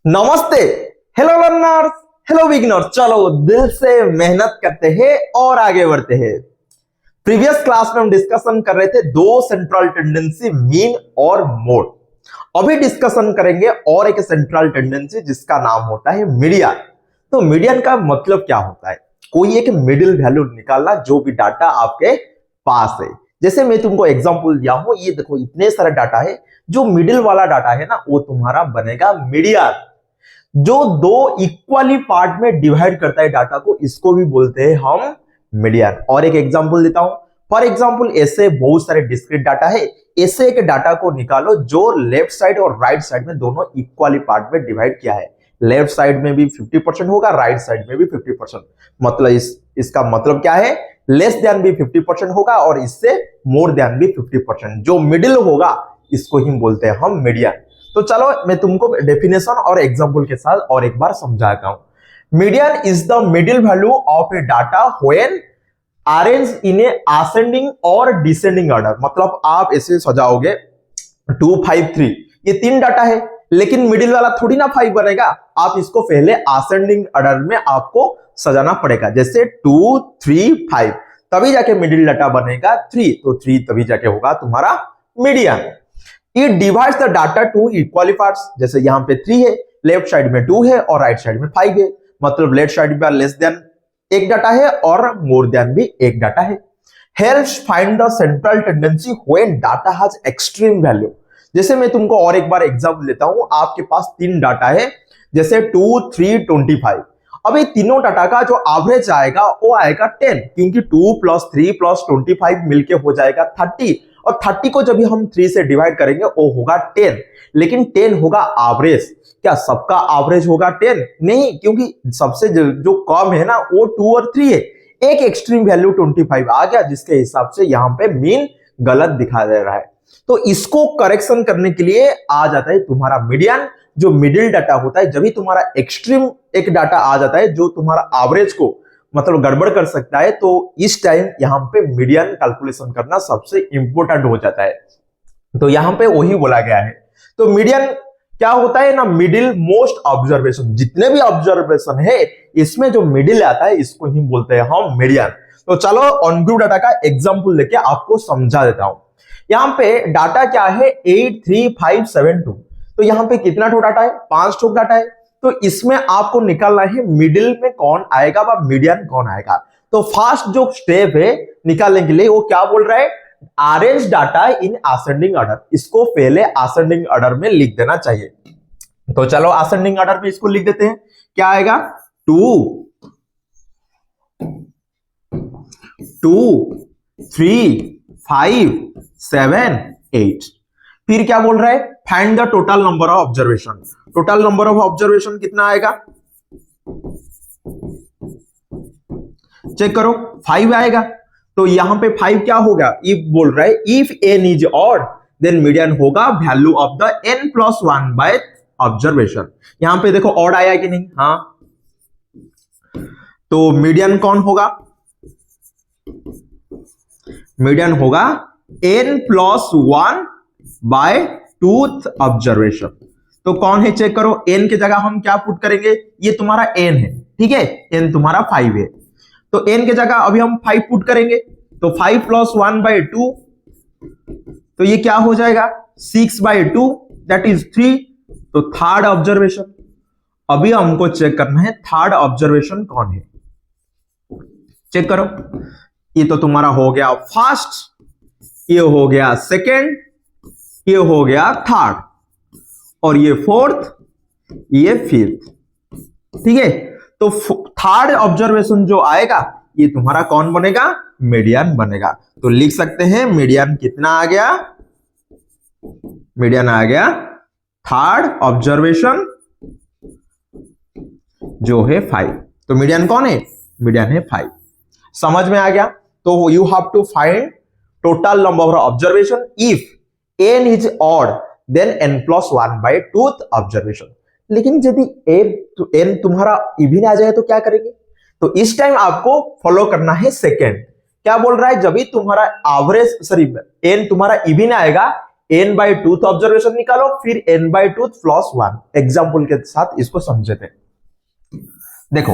नमस्ते। Hello learners, hello beginners. चलो दिल से मेहनत करते हैं और आगे बढ़ते हैं। प्रीवियस क्लास में हम डिस्कशन कर रहे थे दो सेंट्रल टेंडेंसी, मीन और मोड। अभी डिस्कशन करेंगे और एक सेंट्रल टेंडेंसी जिसका नाम होता है मीडियन। तो मीडियन का मतलब क्या होता है? कोई एक मिडिल वैल्यू निकालना जो भी डाटा आपके पास है। जैसे मैं तुमको एग्जांपल दिया हूं, ये देखो इतने सारे डाटा है, जो मिडिल वाला डाटा है ना वो तुम्हारा बनेगा मीडियन। जो दो इक्वली पार्ट में डिवाइड करता है डाटा को, इसको भी बोलते हैं हम मीडियन। और एक एग्जांपल देता हूं। फॉर एग्जांपल ऐसे बहुत सारे डिस्क्रीट डाटा है, ऐसे एक डाटा को निकालो जो लेफ्ट साइड और राइट साइड में दोनों इक्वली पार्ट में डिवाइड किया है। लेफ्ट साइड में भी 50% होगा, राइट साइड में भी 50%। मतलब इसका मतलब क्या है? लेस देन भी 50% होगा और इससे मोर देन भी 50%। जो मिडिल होगा इसको ही बोलते हैं हम मीडियन। तो चलो मैं तुमको डेफिनेशन और एग्जांपल के साथ और एक बार समझाता हूं। Median is the middle value of A data when arrange in A ascending और डिसेंडिंग ऑर्डर। मतलब आप ऐसे सजाओगे 2 5 3, ये तीन डाटा है, लेकिन मिडिल वाला थोड़ी ना 5 बनेगा। आप इसको पहले असेंडिंग ऑर्डर में आपको सजाना पड़ेगा, जैसे 2 3 5, तभी जाके मिडिल डाटा बनेगा 3। तो 3 तभी जाके होगा तुम्हारा median. It divides the data to equally parts। जैसे यहाँ पे 3 है, लेफ्ट साइड में 2 है और राइट साइड में 5 है। मतलब लेफ्ट साइड में लेस देन एक डाटा है और मोर देन भी एक डाटा है। Helps find the central tendency when data has extreme value। जैसे मैं तुमको और एक बार एग्जांपल देता हूं। आपके पास तीन डाटा है, जैसे 2 3 25। अब ये तीनों डाटा का जो एवरेज आएगा वो आएगा 10, क्योंकि 2 + 3 + 25 मिलके हो जाएगा 30। और 30 को जब हम 3 से डिवाइड करेंगे वो होगा 10, लेकिन 10 होगा एवरेज। क्या सबका एवरेज होगा 10? नहीं, क्योंकि सबसे जो कम है ना वो 2 और 3 है। एक एक्सट्रीम वैल्यू 25 आ गया, जिसके हिसाब से यहाँ पे मीन गलत दिखा दे रहा है। तो इसको करेक्शन करने के लिए आ जाता है तुम्हारा मीडियन। जो मिडिल डाटा होता है, जब भी तुम्हारा एक्सट्रीम एक डाटा आ जाता है जो तुम्हारा एवरेज को मतलब गड़बड़ कर सकता है, तो इस टाइम यहाँ पे मीडियन कैलकुलेशन करना सबसे इंपॉर्टेंट हो जाता है। तो यहाँ पे वही बोला गया है। तो मीडियन क्या होता है ना, मिडिल मोस्ट ऑब्जर्वेशन। जितने भी ऑब्जर्वेशन है इसमें जो मिडिल आता है इसको ही बोलते हैं हम मीडियन। तो चलो ऑन ग्रुप डाटा का एग्जांपल लेके आपको समझा देता हूं। यहाँ पे डाटा क्या है? 8 3 5 7 2। तो यहाँ पे कितना ठो डाटा है? 5 ठो डाटा है। तो इसमें आपको निकालना है मिडिल में कौन आएगा व मीडियन कौन आएगा। तो फर्स्ट जो स्टेप है निकालने के लिए, वो क्या बोल रहा है? Arrange data in ascending order. इसको पहले असेंडिंग ऑर्डर में लिख देना चाहिए। तो चलो असेंडिंग ऑर्डर में इसको लिख देते हैं। क्या आएगा? 2 2 3 5 7 8। फिर क्या बोल रहा है? Find the total number of observation. Total number of observation कितना आएगा? चेक करो, 5 आएगा। तो यहां पे 5 क्या होगा? इफ बोल रहा है if n is odd then median होगा value of the n + 1 by observation. यहां पे देखो ऑड आया कि नहीं? हाँ, तो मीडियन कौन होगा? मीडियन होगा n + 1 बाय 2th ऑब्जर्वेशन। तो कौन है? चेक करो, n की जगह हम क्या पुट करेंगे? ये तुम्हारा n है, ठीक है? n तुम्हारा 5 है, तो n की जगह अभी हम 5 पुट करेंगे। तो 5 + 1 बाय 2, तो ये क्या हो जाएगा? 6 बाय 2 दैट इज 3। तो थर्ड ऑब्जर्वेशन। अभी हमको चेक करना है थर्ड ऑब्जर्वेशन कौन है। चेक करो, ये तो तुम्हारा हो गया फर्स्ट, ये हो गया सेकेंड, ये हो गया थर्ड, और ये फोर्थ, ये फिफ्थ, ठीक है? तो थर्ड ऑब्जर्वेशन जो आएगा ये तुम्हारा कौन बनेगा? मीडियन बनेगा। तो लिख सकते हैं मीडियन कितना आ गया? मीडियन आ गया थर्ड ऑब्जर्वेशन जो है 5। तो मीडियन कौन है? मीडियन है 5। समझ में आ गया? तो you have to find total number of observation if n is odd then n + 1 by 2th observation. लेकिन यदि n तुम्हारा इवन आ जाए तो क्या करेंगे? तो इस टाइम आपको फॉलो करना है सेकेंड। क्या बोल रहा है? जब भी तुम्हारा एवरेज n तुम्हारा इवन आएगा, n बाई टूथ ऑब्जर्वेशन निकालो, फिर n by tooth plus 1 example के साथ इसको समझे थे। देखो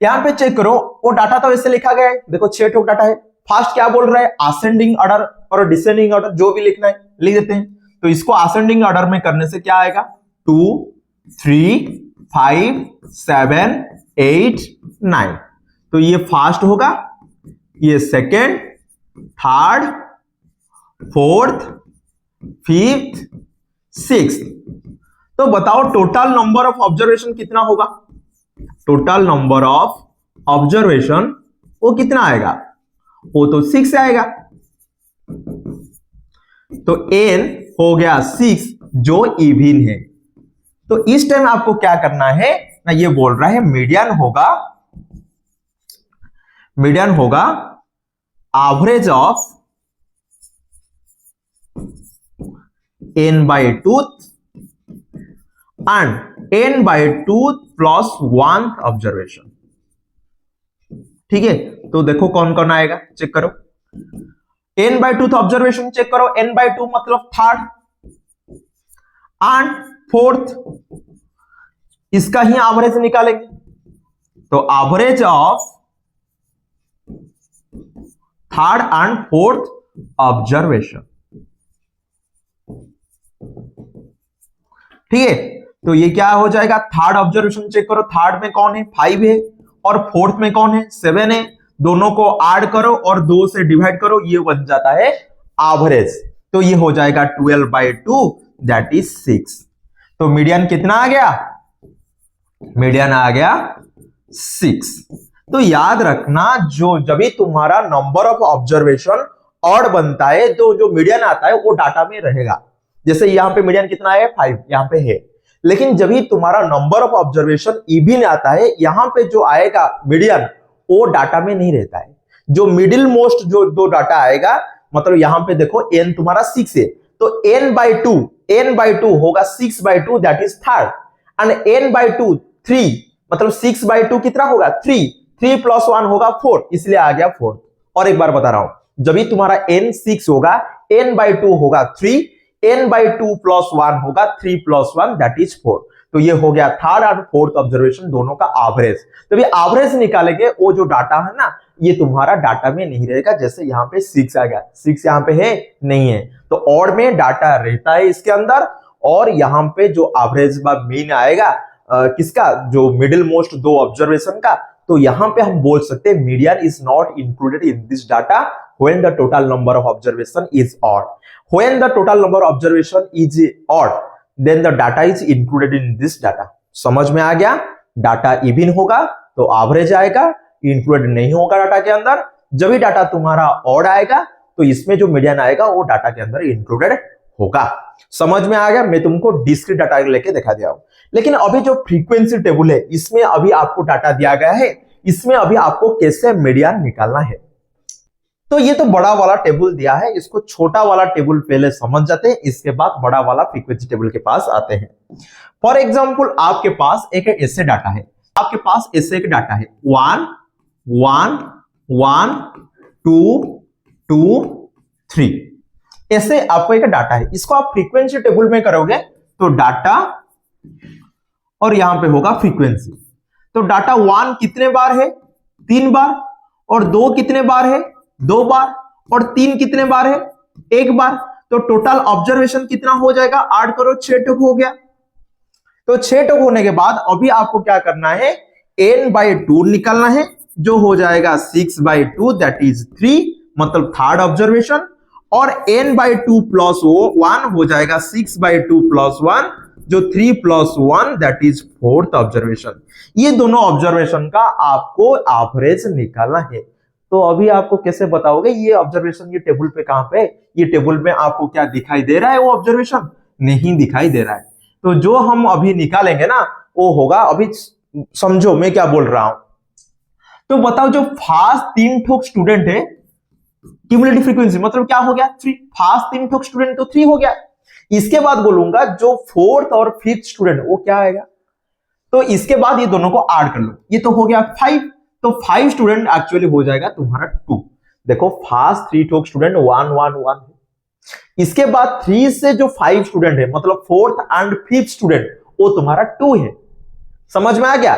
यहां पे चेक करो, वो डाटा तो ऐसे लिखा गया है, देखो 6 ठोक डाटा है। फर्स्ट क्या बोल रहा है, असेंडिंग ऑर्डर और डिसेंडिंग ऑर्डर जो भी लिखना है लिख देते हैं। तो इसको असेंडिंग ऑर्डर में करने से क्या आएगा, 2 3 5 7 8 9। तो ये फर्स्ट होगा, ये second, third, fourth, fifth, sixth. तो बताओ टोटल नंबर ऑफ ऑब्जर्वेशन कितना होगा, टोटल नंबर ऑफ ऑब्जर्वेशन वो कितना आएगा, वो तो 6 आएगा। तो n हो गया 6 जो इवन है। तो इस टाइम आपको क्या करना है ना, ये बोल रहा है मीडियन होगा average of n by tooth and n by tooth plus 1 observation. ठीक है, तो देखो कौन कौन आएगा, चेक करो। n by tooth observation check करो, n बाई टू मतलब थर्ड एंड फोर्थ, इसका ही एवरेज निकालेंगे। तो average of third and fourth observation. ठीक है, तो ये क्या हो जाएगा, थर्ड ऑब्जर्वेशन चेक करो, थर्ड में कौन है 5 है और फोर्थ में कौन है 7 है, दोनों को ऐड करो और 2 से डिवाइड करो, ये बन जाता है एवरेज। तो ये हो जाएगा 12 बाई 2 दैट इज 6। तो मीडियन कितना आ गया, मीडियन आ गया 6। तो याद रखना, जब भी तुम्हारा नंबर ऑफ ऑब्जर्वेशन ऑड बनता है तो जो मीडियन आता है वो डाटा में रहेगा। जैसे यहां पे मीडियन कितना है 5 यहां पे है, लेकिन जब भी तुम्हारा नंबर ऑफ ऑब्जर्वेशन इवन आता है यहां पे जो आएगा मीडियन वो डाटा में नहीं रहता है। जो मिडिल मोस्ट जो दो डाटा आएगा, मतलब यहां पे देखो n तुम्हारा 6 है, तो n बाई टू होगा 6 by 2 that is third, and n by to 3 मतलब 6 बाई 2 कितना होगा 3 प्लस 1 होगा 4, इसलिए आ गया 4। और एक बार बता रहा हूं, जब भी तुम्हारा n 6 होगा, n बाई 2 होगा 3, n बाई 2 प्लस 1 होगा 3 प्लस 1 दैट इज 4। तो ये हो गया थर्ड और फोर्थ ऑब्जर्वेशन दोनों का एवरेज। तो ये एवरेज निकालेंगे, वो जो डाटा है ना ये तुम्हारा डाटा में नहीं रहेगा। जैसे यहाँ पे 6 आ गया, 6 यहाँ पे है नहीं है, तो और में डाटा रहता है इसके अंदर, और यहाँ पे जो एवरेज व मीन आएगा किसका, जो मिडिल मोस्ट दो ऑब्जर्वेशन का, तो यहाँ पे हम बोल सकते हैं median is not included in this data when the total number of observation is odd. When the total number of observation is odd then the data is included in this data. समझ में आ गया, data even होगा तो average आएगा, included नहीं होगा data के अंदर। जब भी डाटा तुम्हारा ऑड आएगा तो इसमें जो मीडियन आएगा वो डाटा के अंदर इंक्लूडेड होगा। समझ में आ गया, मैं तुमको डिस्क्रीट डाटा लेके दिखा दिया हूं। लेकिन अभी जो फ्रीक्वेंसी टेबल है इसमें अभी आपको डाटा दिया गया है, इसमें अभी आपको कैसे मीडियन निकालना है। तो ये तो बड़ा वाला टेबल दिया है, इसको छोटा वाला टेबल पहले समझ जाते हैं, इसके बाद बड़ा वाला फ्रीक्वेंसी टेबल के पास आते हैं। फॉर एग्जांपल आपके पास एक ऐसे डाटा है, आपके पास ऐसे एक डाटा है 1 1 1 2 2 3, ऐसे आपको एक डाटा है। इसको आप फ्रीक्वेंसी टेबल में करोगे तो डाटा और यहां पे होगा फ्रीक्वेंसी। तो डाटा 1 कितने बार है 3 बार, और 2 कितने बार है 2 बार, और 3 कितने बार है 1 बार। तो टोटल ऑब्जर्वेशन कितना हो जाएगा, 8 करो 6 टोक हो गया। तो 6 टोक होने के बाद अभी आपको क्या करना है, n बाई 2 निकालना है, जो हो जाएगा 6 बाई 2 दैट इज 3 मतलब थर्ड ऑब्जर्वेशन, और n बाई 2 प्लस 1 हो जाएगा 6 बाई 2 प्लस 1 जो 3 plus 1 that is fourth observation. ये दोनों ऑब्जर्वेशन का आपको एवरेज निकालना है। तो अभी आपको कैसे बताओगे ये ऑब्जर्वेशन, ये टेबल पे कहां पे, ये टेबल में आपको क्या दिखाई दे रहा है, वो ऑब्जर्वेशन नहीं दिखाई दे रहा है। तो जो हम अभी निकालेंगे ना वो होगा, अभी समझो मैं क्या बोल रहा हूं। तो बताओ जो फर्स्ट 3 ठोक स्टूडेंट है, क्यूमुलेटिव फ्रीक्वेंसी मतलब क्या हो गया 3, फर्स्ट 3 ठोक स्टूडेंट तो 3 हो गया। इसके बाद बोलूंगा जो फोर्थ और फिफ्थ स्टूडेंट वो क्या आएगा, तो इसके बाद ये दोनों को ऐड कर लो, ये तो हो गया 5, तो 5 स्टूडेंट एक्चुअली हो जाएगा तुम्हारा 2 देखो फास्ट 3 ठोक स्टूडेंट 1 1 1 है। इसके बाद 3 से जो 5 स्टूडेंट है मतलब 4th एंड 5th स्टूडेंट वो तुम्हारा 2 है। समझ में आ गया?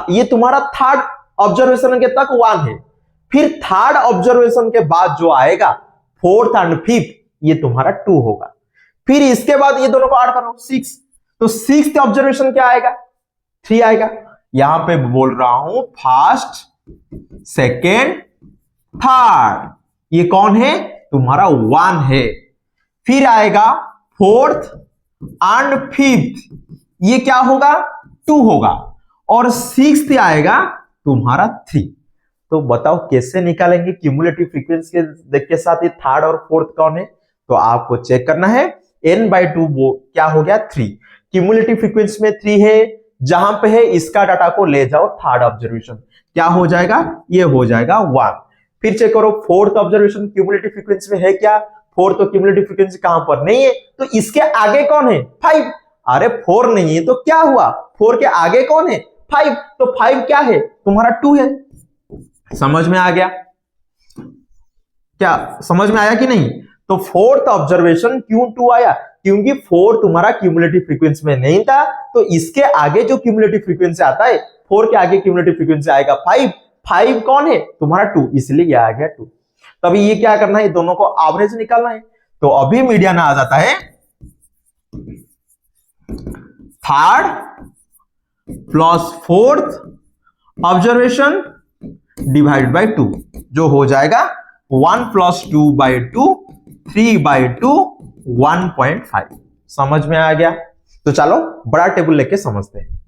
ये तुम्हारा थर्ड ऑब्जर्वेशन के तक 1 है। फिर थर्ड ऑब्जर्वेशन के बाद जो आएगा 4th एंड 5th ये तुम्हारा 2 होगा। फिर इसके बाद ये दोनों को ऐड करो 6, तो 6th ऑब्जर्वेशन क्या आएगा? 3 आएगा। यहां पे बोल रहा हूं फर्स्ट, सेकेंड, थर्ड, ये कौन है? तुम्हारा 1 है। फिर आएगा 4th एंड 5th, ये क्या होगा? 2 होगा। और 6th आएगा तुम्हारा 3। तो बताओ कैसे निकालेंगे क्यूमुलेटिव फ्रीक्वेंसी के साथ ये थर्ड और फोर्थ कौन है? तो आपको चेक करना है n/2 वो क्या हो गया? 3। क्यूमुलेटिव फ्रीक्वेंसी में 3 है, जहां पे है इसका डाटा को ले जाओ थर्ड ऑब्जर्वेशन, क्या हो जाएगा? ये हो जाएगा 1। फिर चेक करो फोर्थ ऑब्जर्वेशन क्यूमुलेटिव फ्रीक्वेंसी में है क्या? फोर्थ तो क्यूमुलेटिव फ्रीक्वेंसी कहां पर नहीं है, तो इसके आगे कौन है? 5। अरे 4 नहीं है तो क्या हुआ? 4 के आगे कौन है? 5। तो 5 क्या है? तुम्हारा 2 है। समझ में आ गया? क्या समझ में आया कि नहीं? तो फोर्थ ऑब्जर्वेशन क्यों 2 आया? क्योंकि 4 तुम्हारा क्यूमुलेटिव फ्रीक्वेंसी में नहीं था, तो इसके आगे जो क्यूमुलेटिव फ्रीक्वेंसी आता है 4 के आगे क्यूमुलेटिव फ्रीक्वेंसी आएगा 5। 5 कौन है? तुम्हारा 2, इसलिए ये आ गया 2। तभी ये क्या करना है? दोनों को एवरेज निकालना है। तो अभी मीडियन आ जाता है third plus fourth observation divide by 2, जो हो जाएगा 1 + 2/2, 3/2, 1.5। समझ में आ गया? तो चलो बड़ा टेबल लेके समझते हैं।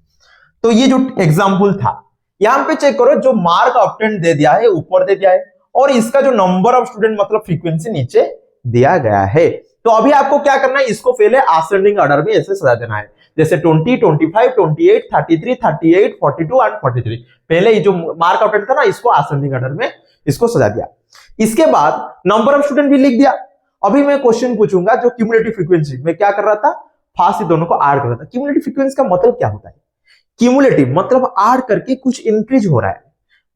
तो ये जो एग्जांपल था, यहां पे चेक करो, जो मार्क ऑब्टेन दे दिया है ऊपर दे दिया है, और इसका जो नंबर ऑफ स्टूडेंट मतलब फ्रीक्वेंसी नीचे दिया गया है। तो अभी आपको क्या करना है? इसको पहले असेंडिंग ऑर्डर में ऐसे सजा देना है, जैसे 20, 25, 28, 33, 38, 42 एंड 43। पहले ये जो मार्क ऑब्टेन था ना, इसको असेंडिंग ऑर्डर में इसको सजा दिया। इसके बाद नंबर ऑफ स्टूडेंट भी लिख दिया। अभी मैं क्वेश्चन पूछूंगा, जो क्यूमुलेटिव फ्रीक्वेंसी में क्या कर रहा था? फास्ट दोनों को ऐड कर रहा था। क्यूमुलेटिव फ्रीक्वेंसी का मतलब क्या होता है? क्यूमुलेटिव मतलब ऐड करके कुछ इंक्रीज हो रहा है,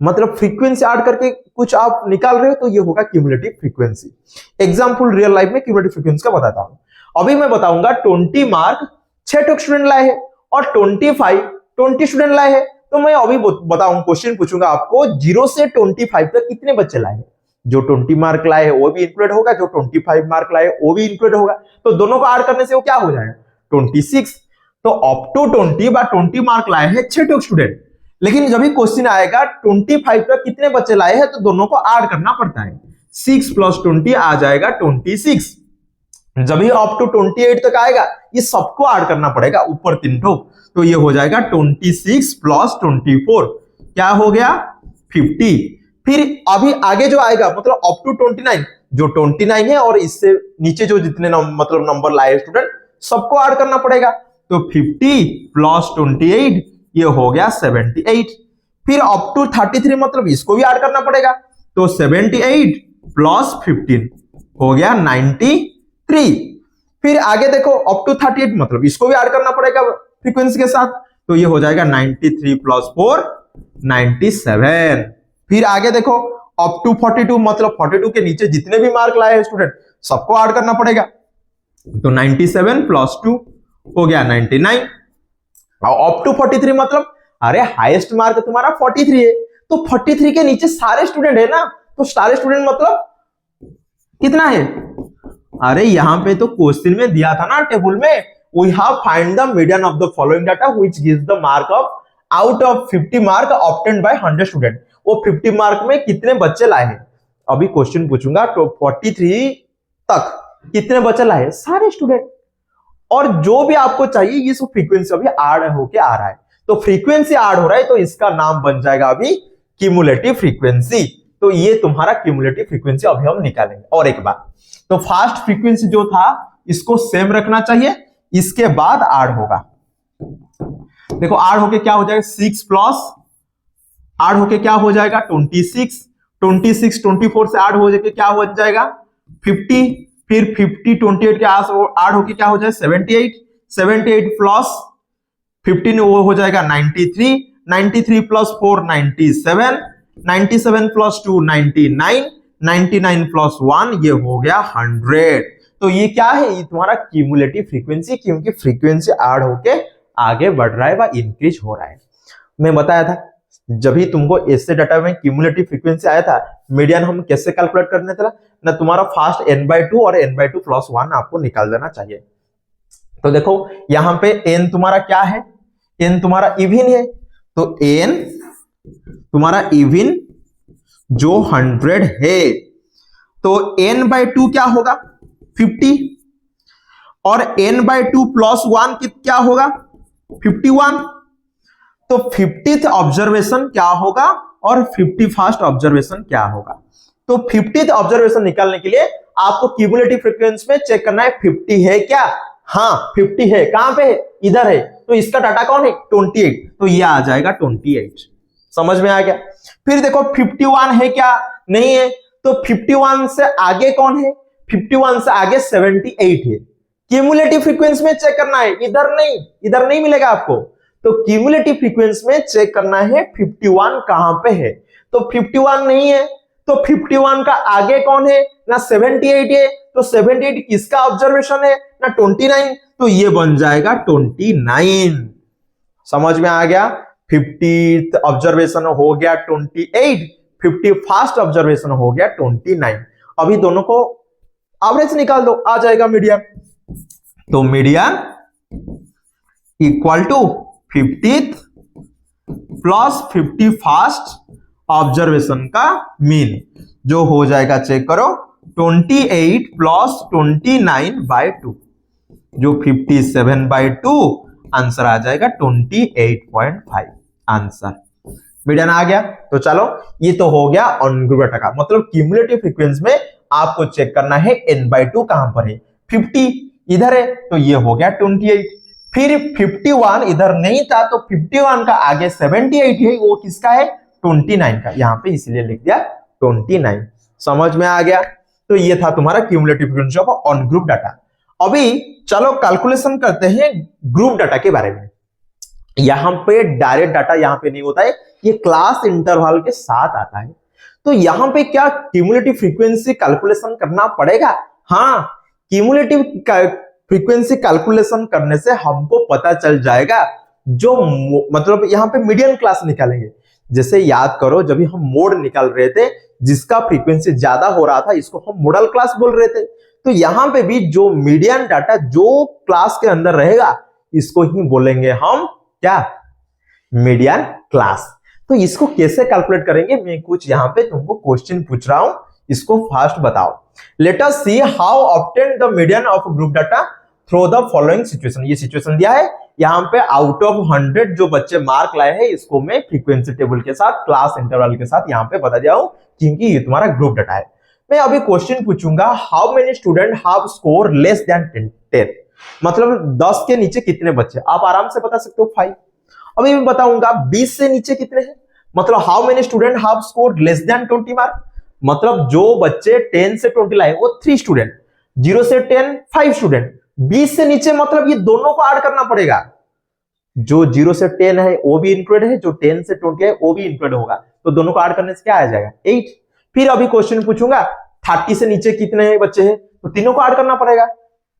मतलब फ्रीक्वेंसी ऐड करके कुछ आप निकाल रहे हो, तो ये होगा cumulative frequency. Example real life में क्यूमुलेटिव फ्रीक्वेंसी का बताता हूं। अभी मैं बताऊंगा 20 मार्क 6 स्टूडेंट लाए हैं और 20 स्टूडेंट लाए हैं। तो मैं अभी बताऊं, क्वेश्चन पूछूंगा आपको, 0 से 25 तक कितने बच्चे लाए हैं? जो 20 मार्क लाए हैं वो भी इंक्लूड होगा, जो 25 मार्क लाए वो भी इंक्लूड होगा। तो दोनों को ऐड करने से वो क्या हो जाएगा? 26। तो अप टू 20 मार्क लाए हैं 6 स्टूडेंट, लेकिन जब भी क्वेश्चन आएगा 25 तक कितने बच्चे लाए हैं, तो दोनों को ऐड करना पड़ता है। 6 + 20 आ जाएगा 26। जब भी अप टू 28 तक आएगा, ये सबको ऐड करना पड़ेगा ऊपर 3 ठोक, तो ये हो जाएगा 26 + 24, क्या हो गया? 50। फिर अभी आगे जो आएगा मतलब अप टू 29, जो 29 है और इससे नीचे जो जितने मतलब नंबर लाए स्टूडेंट, सबको ऐड करना पड़ेगा। तो 50 + 28 ये हो गया 78। फिर अप टू 33 मतलब इसको भी ऐड करना पड़ेगा, तो 78 + 15 हो गया 93। फिर आगे देखो अप टू 38 मतलब इसको भी ऐड करना पड़ेगा फ्रीक्वेंसी के साथ, तो ये हो जाएगा 93 + 4 97। फिर आगे देखो अप टू 42 मतलब 42 के नीचे जितने भी मार्क लाए हैं स्टूडेंट, सबको ऐड करना पड़ेगा, तो 97 + 2 हो गया 99। और अप टू 43 मतलब अरे हाईएस्ट मार्क तुम्हारा 43 है, तो 43 के नीचे सारे स्टूडेंट है ना, तो सारे स्टूडेंट मतलब कितना है? अरे यहां पे तो क्वेश्चन में दिया था ना टेबल में, we have find the median of the following data which gives the mark of out of 50 mark obtained by 100 student. वो 50 मार्क में कितने बच्चे लाए हैं? अभी क्वेश्चन पूछूंगा, तो 43 तक कितने बच्चे लाए? सारे स्टूडेंट। और जो भी आपको चाहिए ये सब फ्रीक्वेंसी अभी ऐड होके आ रहा है, तो फ्रीक्वेंसी ऐड हो रहा है, तो इसका नाम बन जाएगा अभी क्यूमुलेटिव फ्रीक्वेंसी। तो ये तुम्हारा क्यूमुलेटिव फ्रीक्वेंसी अभी हम निकालेंगे। और एक बात, तो फास्ट फ्रीक्वेंसी जो था इसको सेम रखना चाहिए, इसके बाद ऐड होगा। देखो ऐड होके क्या हो जाएगा? 6 प्लस ऐड होके क्या हो जाएगा? 26 24 से ऐड हो जाके क्या हो जाएगा? 50। फिर 50 28 के आस ऐड होके क्या हो जाएगा? 78 प्लस 15 वो हो जाएगा 93 + 4 97 + 2 99 99 प्लस 1 ये हो गया 100। तो ये क्या है, ये तुम्हारा क्यूमुलेटिव फ्रीक्वेंसी, क्योंकि फ्रीक्वेंसी ऐड होके आगे बढ़ रहा है व इंक्रीज हो रहा है। मैं बताया था जब भी तुमको ऐसे डाटा में क्यूमुलेटिव फ्रीक्वेंसी आया था, मीडियन हम कैसे कैलकुलेट करने था ना, तुम्हारा फास्ट n/2 और n/2 प्लस 1 आपको निकाल देना चाहिए। तो देखो यहां पे n तुम्हारा क्या है, n तुम्हारा इवन है, तो n तुम्हारा इवन जो 100 है, तो n/2 क्या होगा 50 और n/2 प्लस 1 क्या होगा 51। तो 50th ऑब्जर्वेशन क्या होगा और 51st ऑब्जर्वेशन क्या होगा। तो 50th ऑब्जर्वेशन निकालने के लिए आपको क्यूमुलेटिव फ्रीक्वेंसी में चेक करना है 50 है क्या, हाँ 50 है, कहां पे है, इधर है, तो इसका डाटा कौन है 28, तो ये आ जाएगा 28। समझ में आ गया। फिर देखो 51 है क्या, नहीं है, तो 51 से आगे कौन है, 51 से आगे 78 है। क्यूमुलेटिव फ्रीक्वेंसी में चेक करना है, इधर नहीं मिलेगा आपको। तो क्यूमुलेटिव फ्रीक्वेंसी में चेक करना है 51 कहां पे है, तो 51 नहीं है, तो 51 का आगे कौन है ना 78 है, तो 78 किसका ऑब्जर्वेशन है ना 29, तो ये बन जाएगा 29। समझ में आ गया। 50th ऑब्जर्वेशन हो गया 28, 51st ऑब्जर्वेशन हो गया 29। अभी दोनों को एवरेज निकाल दो, आ जाएगा मीडियन। तो median equal to 50th plus 51st observation का मीन, जो हो जाएगा चेक करो 28 प्लस 29/2, जो 57/2, आंसर आ जाएगा 28.5 आंसर। मीडियन आ गया। तो चलो ये तो हो गया ऑन ग्रुप डाटा का, मतलब क्यूमुलेटिव फ्रीक्वेंसी में आपको चेक करना है n/2 कहां पर है, 50 इधर है, तो ये हो गया 28। फिर 51 इधर नहीं था, तो 51 का आगे 78 है, वो किसका है 29 का, यहां पे इसलिए लिख दिया 29। समझ में आ गया। तो ये था तुम्हारा cumulative frequency of on group data. अभी चलो कैलकुलेशन करते हैं ग्रुप डाटा के बारे में। यहां पे डायरेक्ट डाटा यहां पे नहीं होता है, ये क्लास इंटरवल के साथ आता है। तो यहां पे क्या क्यूमुलेटिव फ्रीक्वेंसी कैलकुलेशन करना पड़ेगा, हाँ क्यूमुलेटिव फ्रीक्वेंसी कैलकुलेशन करने से हमको पता चल जाएगा, जो मतलब यहां पे मीडियन क्लास निकालेंगे। जैसे याद करो जब हम मोड निकाल रहे थे, जिसका फ्रीक्वेंसी ज्यादा हो रहा था इसको हम मोडल क्लास बोल रहे थे। तो यहां पे भी जो मीडियन डाटा जो क्लास के अंदर रहेगा, इसको ही बोलेंगे हम क्या मीडियन क्लास। तो इसको कैसे कैलकुलेट करेंगे, मैं कुछ यहां पे तुमको क्वेश्चन पूछ रहा हूं, इसको फास्ट बताओ। Let us see how obtain the median of group data through the following situation. ये सिचुएशन दिया है, यहां पे आउट ऑफ 100 जो बच्चे मार्क लाए हैं, इसको मैं फ्रीक्वेंसी टेबल के साथ क्लास इंटरवल के साथ यहां पे बता दिया हूं, क्योंकि ये तुम्हारा ग्रुप डाटा है। मैं अभी क्वेश्चन पूछूंगा, how many student have score less than 10, मतलब 10 के नीचे कितने बच्चे, आप आराम से बता सकते हो 5। अभी मैं बताऊंगा 20 से नीचे कितने हैं, मतलब how many student have score less than 20 mark, मतलब जो बच्चे 10 से 20 लाए वो 3 स्टूडेंट, 0 से 10 5 स्टूडेंट, 20 से नीचे मतलब ये दोनों को ऐड करना पड़ेगा, जो 0 से 10 है वो भी इंक्लूड है, जो 10 से 20 है वो भी इंक्लूड होगा, तो दोनों को ऐड करने से क्या आ जाएगा 8। फिर अभी क्वेश्चन पूछूंगा 30 से नीचे कितने हैं बच्चे हैं, तो तीनों को ऐड करना पड़ेगा।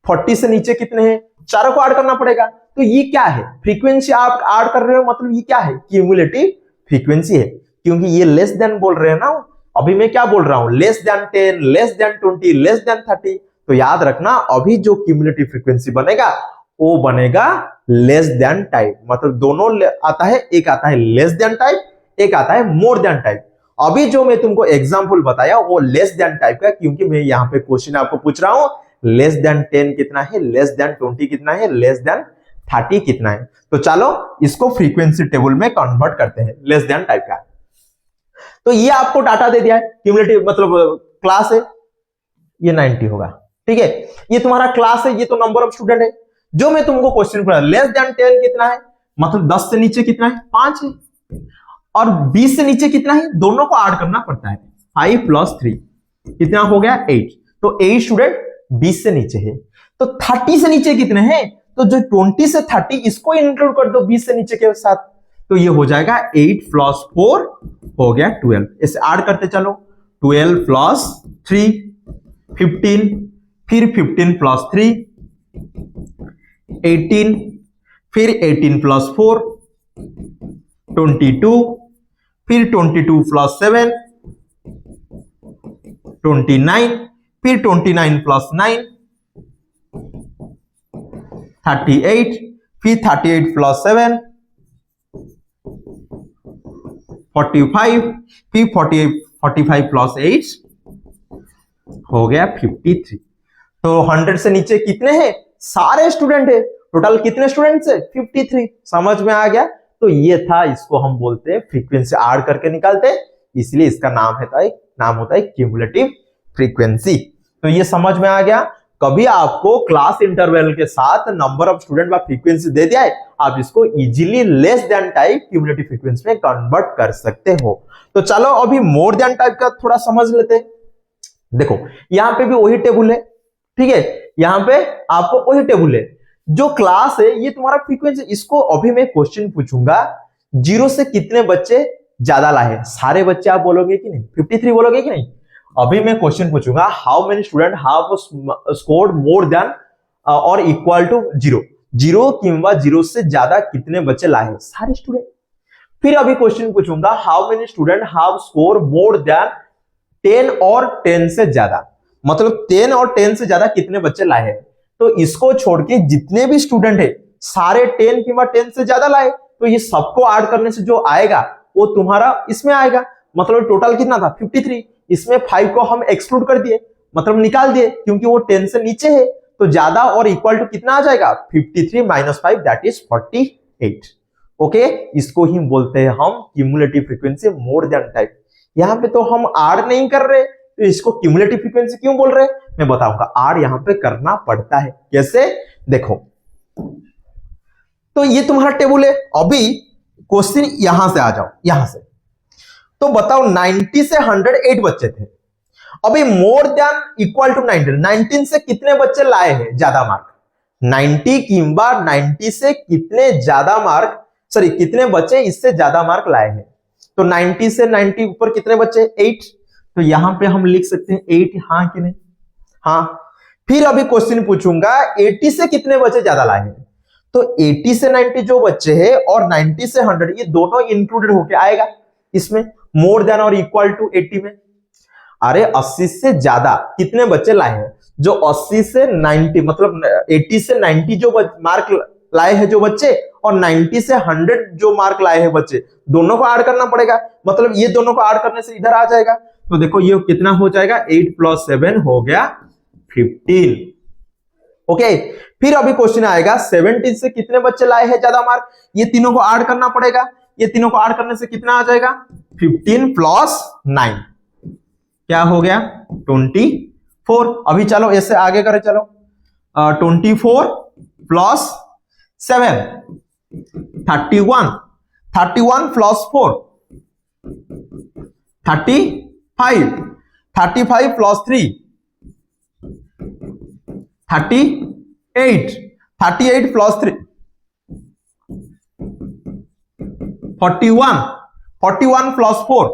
40 से नीचे कितने हैं, चारों को ऐड करना पड़ेगा। तो ये क्या है, फ्रीक्वेंसी आप ऐड कर रहे हो, मतलब ये क्या है क्यूमुलेटिव फ्रीक्वेंसी है, क्योंकि ये लेस देन बोल रहे हैं ना। अभी मैं क्या बोल रहा हूं, less than 10, less than 20, less than 30। तो याद रखना अभी जो क्यूमुलेटिव फ्रीक्वेंसी बनेगा वो बनेगा लेस देन टाइप, मतलब दोनों आता है, एक आता है लेस देन टाइप, एक आता है मोर देन टाइप। अभी जो मैं तुमको एग्जांपल बताया वो लेस देन टाइप का, क्योंकि मैं यहाँ पे क्वेश्चन आपको पूछ रहा हूं लेस देन 10 कितना है, लेस देन 20 कितना है, लेस देन 30 कितना है। तो चलो इसको फ्रीक्वेंसी टेबल में कन्वर्ट करते हैं लेस देन टाइप का। तो ये आपको डाटा दे दिया है, क्यूमुलेटिव मतलब क्लास है, ये 90 होगा, ठीक है। ये तुम्हारा क्लास है, ये तो नंबर ऑफ स्टूडेंट है। जो मैं तुमको क्वेश्चन पूछा लेस देन 10 कितना है, मतलब 10 से नीचे कितना है 5 है, और 20 से नीचे कितना है, दोनों को ऐड करना पड़ता है, 5 + 3 कितना हो गया 8। तो 8 स्टूडेंट 20 से नीचे है। तो 30 से नीचे कितने हैं, तो जो 20 से 30 इसको इंक्लूड कर दो 20 से नीचे के साथ, तो ये हो जाएगा 8 + 4 हो गया 12। इसे ऐड करते चलो, 12 प्लस 3 15, फिर 15 प्लस 3 18, फिर 18 प्लस 4 22, फिर 22 प्लस 7 29, फिर 29 प्लस 9 38, फिर 38 प्लस 7 45, फिर 45 प्लस 8 हो गया 53। तो 100 से नीचे कितने हैं? सारे स्टूडेंट है। टोटल कितने स्टूडेंट्स है? 53। समझ में आ गया? तो ये था, इसको हम बोलते हैं फ्रीक्वेंसी ऐड करके निकालते हैं, इसलिए इसका नाम होता है क्यूमुलेटिव फ्रीक्वेंसी। तो ये समझ में आ गया। कभी आपको क्लास इंटरवल के साथ नंबर ऑफ स्टूडेंट व फ्रीक्वेंसी दे दिया है, आप इसको easily less than type cumulative frequency में कन्वर्ट कर सकते हो। तो चलो अभी मोर देन टाइप का थोड़ा समझ लेते हैं। देखो यहां पे भी वही टेबल है, ठीक है, यहां पे आपको वही टेबल है। जो क्लास है ये तुम्हारा फ्रीक्वेंसी, इसको अभी मैं क्वेश्चन पूछूंगा, 0 से कितने बच्चे ज्यादा लाए? सारे बच्चे आप बोलोगे कि नहीं? 53 बोलोगे कि नहीं? अभी मैं क्वेश्चन पूछूंगा, how many student have scored more than और इक्वल टू 0? 0 किंवा 0 से ज्यादा कितने बच्चे लाए? सारे स्टूडेंट। फिर अभी क्वेश्चन पूछूंगा, how many student have score more than 10 और 10 से ज्यादा, मतलब 10 और 10 से ज्यादा कितने बच्चे लाए हैं? तो इसको छोड़ के जितने भी स्टूडेंट है सारे 10 किंवा 10 से ज्यादा लाए, तो ये सबको ऐड करने से जो आएगा वो तुम्हारा इसमें आएगा। मतलब टोटल कितना था? 53। इसमें 5 को हम एक्सक्लूड कर दिए, मतलब निकाल दिए, क्योंकि वो 10 से नीचे है। तो ज्यादा और इक्वल टू कितना आ जाएगा? 53 माइनस 5 दैट इज 48। ओके, इसको ही बोलते हैं हम cumulative frequency more than type. यहां पे तो हम आर नहीं कर रहे, तो इसको क्यूमुलेटिव फ्रीक्वेंसी क्यों बोल रहे हैं मैं बताऊंगा। आर यहां पे करना पड़ता है। कैसे? देखो, तो ये तुम्हारा टेबल है। अभी क्वेश्चन यहां से आ जाओ, यहां से तो बताओ 90 से 108 बच्चे थे। अभी मोर देन इक्वल टू 19 से कितने बच्चे लाए हैं ज्यादा मार्क? 90 किंवा 90 से कितने ज्यादा मार्क, सॉरी कितने बच्चे इससे ज्यादा मार्क लाए हैं? तो 90 से 90 ऊपर कितने बच्चे? 8। तो यहां पे हम लिख सकते हैं 8, हाँ कि नहीं? हाँ। फिर अभी क्वेश्चन पूछूंगा 80 से कितने बच्चे ज्यादा लाए हैं? तो 80 से 90 जो बच्चे हैं और 90 से 100 ये दोनों इंक्लूडेड होके आएगा इसमें, मोर देन और इक्वल टू 80 में। अरे 80 से ज्यादा कितने बच्चे लाए हैं? जो 80 से 90 मतलब 80 से 90 जो मार्क लाए हैं जो बच्चे, और 90 से 100 जो मार्क लाए हैं बच्चे, दोनों को ऐड करना पड़ेगा। मतलब ये दोनों को ऐड करने से इधर आ जाएगा। तो देखो ये कितना हो जाएगा? 8 प्लस 7 हो गया 15। ओके, फिर अभी क्वेश्चन आएगा 17 से कितने बच्चे लाए हैं ज्यादा मार्क? ये तीनों को ऐड करना पड़ेगा। ये तीनों को ऐड करने से कितना आ जाएगा? 15 प्लस 9 क्या हो गया? 24। अभी चलो ऐसे आगे करें, चलो 24 plus 7 31, 31 plus 4 35, 35 plus 3 38, 38 plus 3 41, 41 plus 4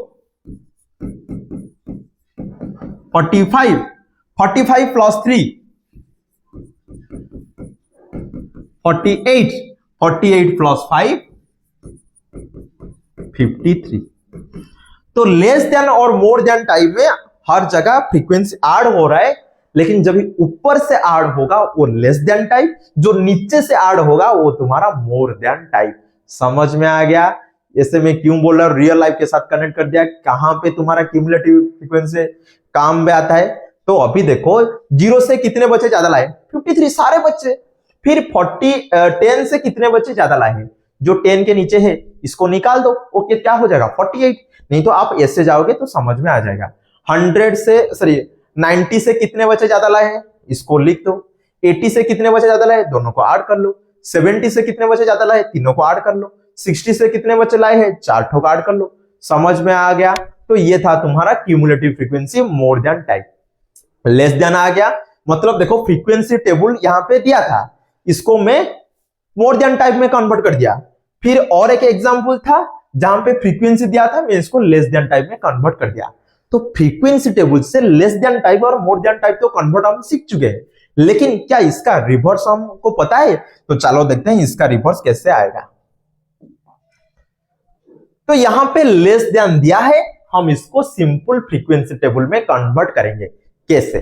45, 45 plus 3 48, 48 plus 5 53। तो लेस देन और मोर देन टाइप में हर जगह फ्रीक्वेंसी ऐड हो रहा है, लेकिन जब ऊपर से ऐड होगा वो लेस देन टाइप, जो नीचे से ऐड होगा वो तुम्हारा मोर देन टाइप। समझ में आ गया? ऐसे में क्यों बोल रहा हूं, रियल लाइफ के साथ कनेक्ट कर दिया। कहां पे तुम्हारा क्यूमुलेटिव फ्रीक्वेंसी काम में आता है? तो अभी देखो 0 से कितने बच्चे ज्यादा लाए? 53 सारे बच्चे। फिर 10 से कितने बच्चे ज्यादा लाए हैं? जो 10 के नीचे है इसको निकाल दो, ओके क्या हो जाएगा? 48। नहीं तो आप ऐसे जाओगे तो समझ में आ जाएगा। 100 से सॉरी 90 से कितने बच्चे ज्यादा लाए हैं? इसको लिख दो। 80 से कितने बच्चे ज्यादा लाए? दोनों को ऐड कर लो। 70 से कितने बच्चे ज्यादा लाए? तीनों को ऐड कर लो। 60 से कितने बच्चे लाए हैं? 4 ठोक ऐड कर लो। समझ में आ गया? तो ये था तुम्हारा cumulative frequency more than type. Less than आ गया, मतलब देखो फ्रीक्वेंसी टेबल यहां पे दिया था, इसको मैं मोर देन टाइप में कन्वर्ट कर दिया। फिर और एक एग्जांपल था जहां पे फ्रीक्वेंसी दिया था, मैं इसको लेस देन टाइप में कन्वर्ट कर दिया। तो फ्रीक्वेंसी टेबल से लेस देन टाइप और मोर देन टाइप तो कन्वर्ट हम सीख चुके हैं, लेकिन क्या इसका रिवर्स हमको पता है? तो चलो देखते हैं इसका रिवर्स कैसे आएगा। तो यहां पे लेस देन दिया है, हम इसको सिंपल फ्रीक्वेंसी टेबल में कन्वर्ट करेंगे। कैसे?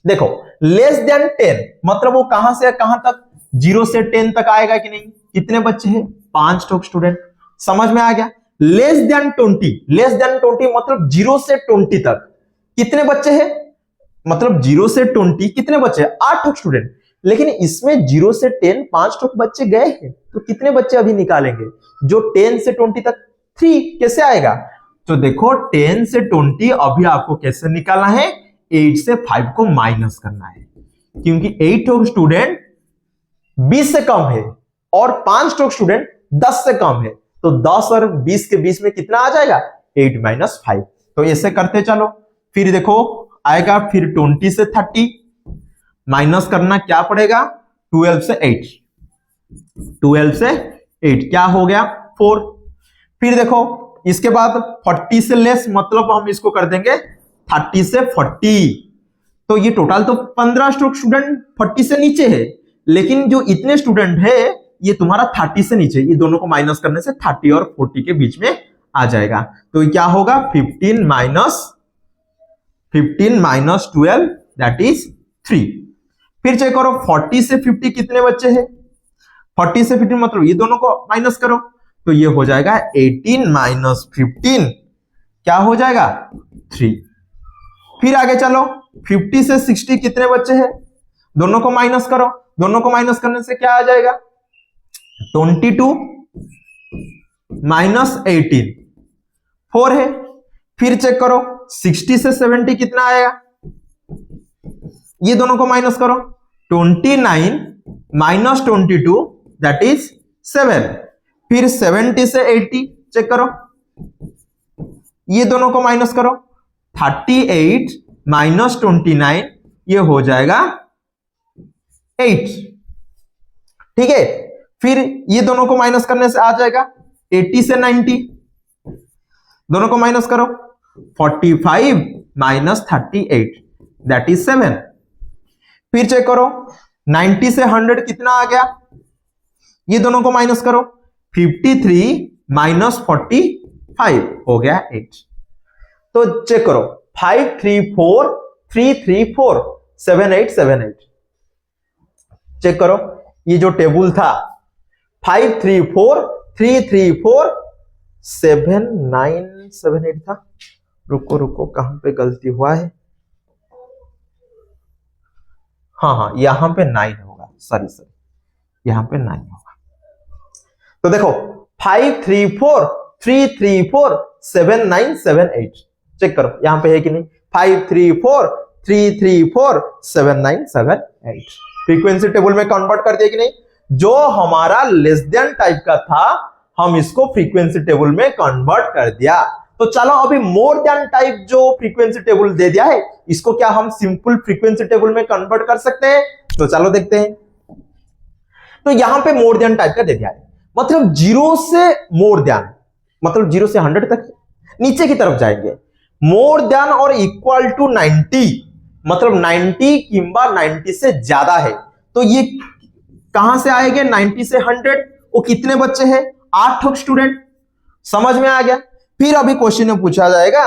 देखो, लेस देन 10 मतलब वो कहां से कहां तक, 0 से 10 तक आएगा कि नहीं? कितने बच्चे हैं? 5 ठो स्टूडेंट। समझ में आ गया? लेस देन 20 मतलब 0 से 20 तक कितने बच्चे हैं? मतलब 0 से 20 कितने बच्चे? 8 ठो स्टूडेंट। लेकिन इसमें 0 से 10 5 ठो बच्चे गए हैं, तो कितने बच्चे अभी निकालेंगे? जो 10 से 20 तक 3 कैसे आएगा? तो देखो 10 से 20 अभी आपको कैसे निकालना है? 8 से 5 को माइनस करना है, क्योंकि 8 स्टूडेंट 20 से कम है और 5 स्टूडेंट 10 से कम है, तो 10 और 20 के बीच में कितना आ जाएगा? 8 - 5। तो ऐसे करते चलो, फिर देखो आएगा, फिर 20 से 30 माइनस करना क्या पड़ेगा? 12 से 8, 12 से 8 क्या हो गया? 4। फिर देखो इसके बाद 40 से लेस मतलब हम इसको कर देंगे 30 से 40। तो ये टोटल तो 15 स्टूडेंट 40 से नीचे है, लेकिन जो इतने स्टूडेंट है ये तुम्हारा 30 से नीचे, ये दोनों को माइनस करने से 30 और 40 के बीच में आ जाएगा। तो क्या होगा? 15 माइनस 12 दैट इज 3। फिर चेक करो 40 से 50 कितने बच्चे हैं? 40 से 50 मतलब ये दोनों को माइनस करो, तो ये हो जाएगा 18 - 15 क्या हो जाएगा? 3। फिर आगे चलो 50 से 60 कितने बच्चे हैं? दोनों को माइनस करो, दोनों को माइनस करने से क्या आ जाएगा? 22 - 18 4 है। फिर चेक करो 60 से 70 कितना आएगा? ये दोनों को माइनस करो, 29 - 22 दैट इज 7। फिर 70 से 80 चेक करो, ये दोनों को माइनस करो, 38 - 29 ये हो जाएगा 8। ठीक है। फिर ये दोनों को माइनस करने से आ जाएगा 80 से 90, दोनों को माइनस करो, 45 - 38 दैट इज 7। फिर चेक करो 90 से 100 कितना आ गया? ये दोनों को माइनस करो, 53 - 45 हो गया 8। तो चेक करो 5 3 4 3 3 4 7 8 7 8। चेक करो ये जो टेबल था 5 3 4 3 3 4 7 9 7 8 था। रुको कहां पे गलती हुआ है? हाँ यहां पे 9 होगा, सॉरी यहां पे 9 होगा। तो देखो 5 3 4 3 3 4 7 9 7 8 चेक करो यहां पे है कि नहीं? 5 3 4 3 3 4 7 9 7 8 फ्रीक्वेंसी टेबल में कन्वर्ट कर दिया कि नहीं? जो हमारा लेस देन टाइप का था हम इसको फ्रीक्वेंसी टेबल में कन्वर्ट कर दिया। तो चलो अभी मोर देन टाइप जो फ्रीक्वेंसी टेबल दे दिया है इसको क्या हम सिंपल फ्रीक्वेंसी टेबल में कन्वर्ट कर सकते हैं? तो चलो देखते हैं। तो यहां पे मोर देन टाइप का दे दिया है, मतलब 0 से मोर देन मतलब 0 से 100 तक नीचे की तरफ जाएंगे। मोर देन और इक्वल टू 90 मतलब 90 किंबा 90 से ज्यादा है, तो ये कहां से आएंगे? 90 से 100। वो कितने बच्चे हैं? 8 स्टूडेंट। समझ में आ गया? फिर अभी क्वेश्चन में पूछा जाएगा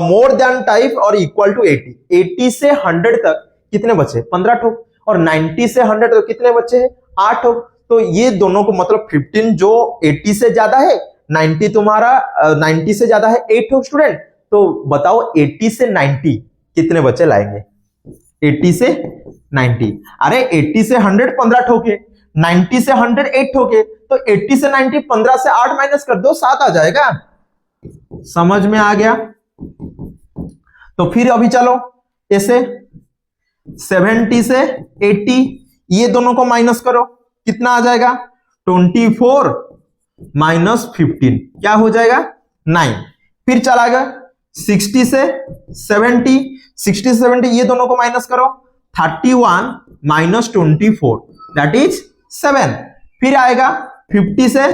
मोर देन टाइप और इक्वल टू 80, 80 से 100 तक कितने बच्चे? 15 ठो। और 90 से 100 तक कितने बच्चे हैं? 8 ठो। तो ये दोनों को मतलब 15 जो 80 से ज्यादा है, 90 तुम्हारा 90 से ज्यादा है 8 ठो स्टूडेंट। तो बताओ 80 से 90 कितने बच्चे लाएंगे? 80 से 90, अरे 80 से 100 15 ठोके, 90 से 100 8 ठोके, तो 80 से 90 15 से 8 माइनस कर दो 7 आ जाएगा। समझ में आ गया? तो फिर अभी चलो ऐसे 70 से 80 ये दोनों को माइनस करो, कितना आ जाएगा? 24 - 15 क्या हो जाएगा? 9। फिर चला गया 60 से 70, 60 से 70 ये दोनों को माइनस करो, 31 - 24 दैट इज 7। फिर आएगा 50 से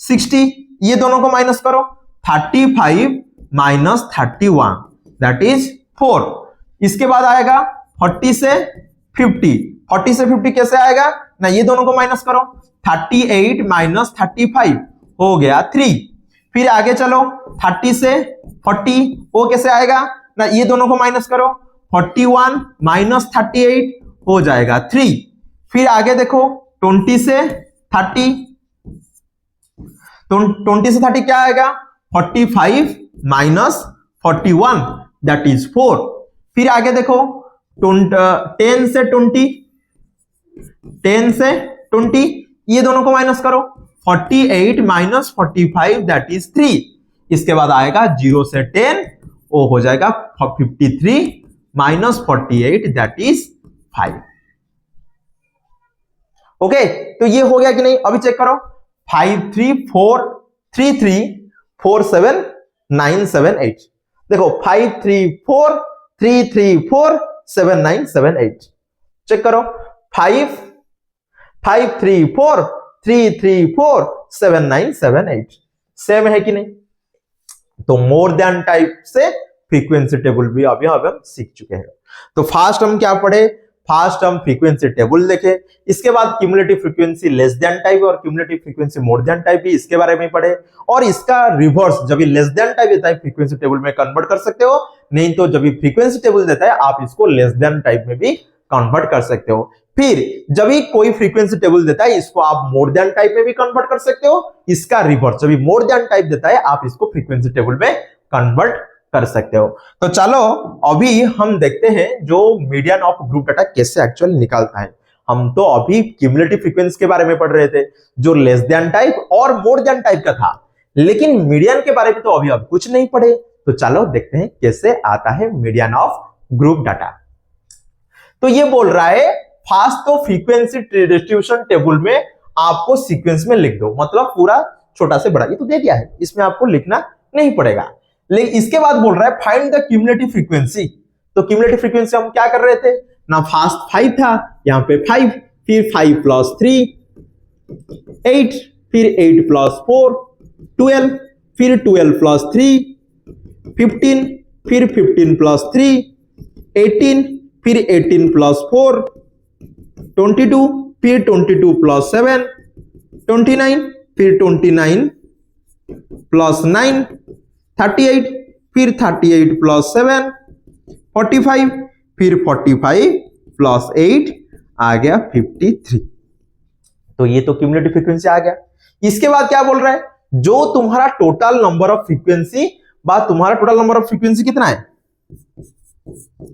60 ये दोनों को माइनस करो, 35 - 31 दैट इज 4। इसके बाद आएगा 40 से 50। 40 से 50 कैसे आएगा ना, ये दोनों को माइनस करो, 38 माइनस 35 हो गया 3। फिर आगे चलो 30 से 40, वो कैसे आएगा ना, ये दोनों को माइनस करो, 41 माइनस 38 हो जाएगा 3। फिर आगे देखो 20 से 30, तो 20 से 30 क्या आएगा, 45 माइनस 41 दैट इज 4। फिर आगे देखो 10 से 20, 10 से 20, ये दोनों को माइनस करो, 48 माइनस 45 दैट इज 3। इसके बाद आएगा 0 से 10, वो हो जाएगा 53 माइनस 48 दैट इज 5। ओके, तो ये हो गया कि नहीं, अभी चेक करो, 53433479778। देखो 53433479778, चेक करो, 53433479778 सेम है कि नहीं। तो मोर देन टाइप से फ्रीक्वेंसी टेबल भी अभी हम सीख चुके हैं। तो फास्ट हम क्या पढ़े, फास्ट हम फ्रीक्वेंसी टेबल देखे, इसके बाद cumulative frequency less than type और cumulative frequency more than type भी इसके बारे में पढ़े, और इसका रिवर्स जब लेस देन टाइप देता है फ्रीक्वेंसी टेबल में कन्वर्ट कर सकते हो, नहीं तो जब फ्रीक्वेंसी टेबल देता है आप इसको लेस देन टाइप में भी कन्वर्ट कर सकते हो। फिर जब भी कोई फ्रीक्वेंसी टेबल देता है इसको आप मोर देन टाइप में भी कन्वर्ट कर सकते हो, इसका रिवर्स जब मोर देन टाइप देता है आप इसको फ्रीक्वेंसी टेबल में कन्वर्ट कर सकते हो। तो चलो अभी हम देखते हैं जो मीडियन ऑफ ग्रुप डाटा कैसे एक्चुअल निकालता है। हम तो अभी क्यूमुलेटिव फ्रीक्वेंसी के बारे में पढ़ रहे थे जो लेस देन टाइप और मोर देन टाइप का था, लेकिन मीडियन के बारे में तो अभी आप कुछ नहीं पढ़े। तो चलो देखते हैं कैसे आता है मीडियन ऑफ ग्रुप डाटा। तो ये बोल रहा है फास्ट तो फ्रीक्वेंसी डिस्ट्रीब्यूशन टेबल में आपको सीक्वेंस में लिख दो, मतलब पूरा छोटा से बड़ा, ये तो दे दिया है, इसमें आपको लिखना नहीं पड़ेगा। लेकिन इसके बाद बोल रहा है फाइंड द क्यूमुलेटिव फ्रीक्वेंसी। तो क्यूमुलेटिव फ्रीक्वेंसी हम क्या कर रहे थे ना, फास्ट 5 था, यहाँ पे 5, फिर 5 प्लस 3 8, फिर 8 प्लस 4 12, फिर 12 प्लस 3 15, फिर 15 प्लस 3 18, फिर 18 प्लस 4 22, फिर 22 प्लस 7 29, फिर 29 प्लस 9 38, फिर 38 प्लस 7 45, फिर 45 प्लस 8 आ गया 53। तो ये तो क्यूमुलेटिव फ्रीक्वेंसी आ गया। इसके बाद क्या बोल रहा है, जो तुम्हारा टोटल नंबर ऑफ फ्रीक्वेंसी, तुम्हारा टोटल नंबर ऑफ फ्रीक्वेंसी कितना है,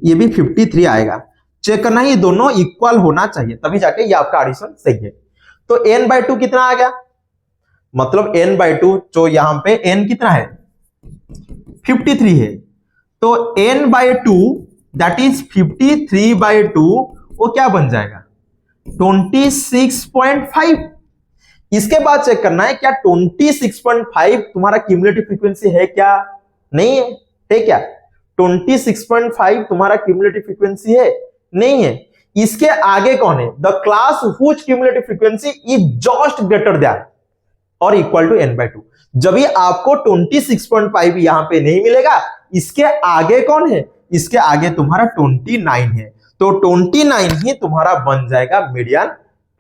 ये भी 53 आएगा। चेक करना है ये दोनों इक्वल होना चाहिए तभी जाके ये आपका एडिशन सही है। तो n/2 कितना आ गया, मतलब n/2 जो यहां पे n कितना है 53 है, तो n/2 दैट इज 53/2 वो क्या बन जाएगा 26.5। इसके बाद चेक करना है क्या 26.5 तुम्हारा क्यूमुलेटिव फ्रीक्वेंसी है क्या, नहीं है, है क्या 26.5 तुम्हारा क्यूमुलेटिव फ्रीक्वेंसी है, नहीं है। इसके आगे कौन है, the class which cumulative frequency is just greater than और इक्वल टू n/2। जब भी आपको 26.5 यहां पे नहीं मिलेगा, इसके आगे कौन है, इसके आगे तुम्हारा 29 है, तो 29 ही तुम्हारा बन जाएगा मीडियन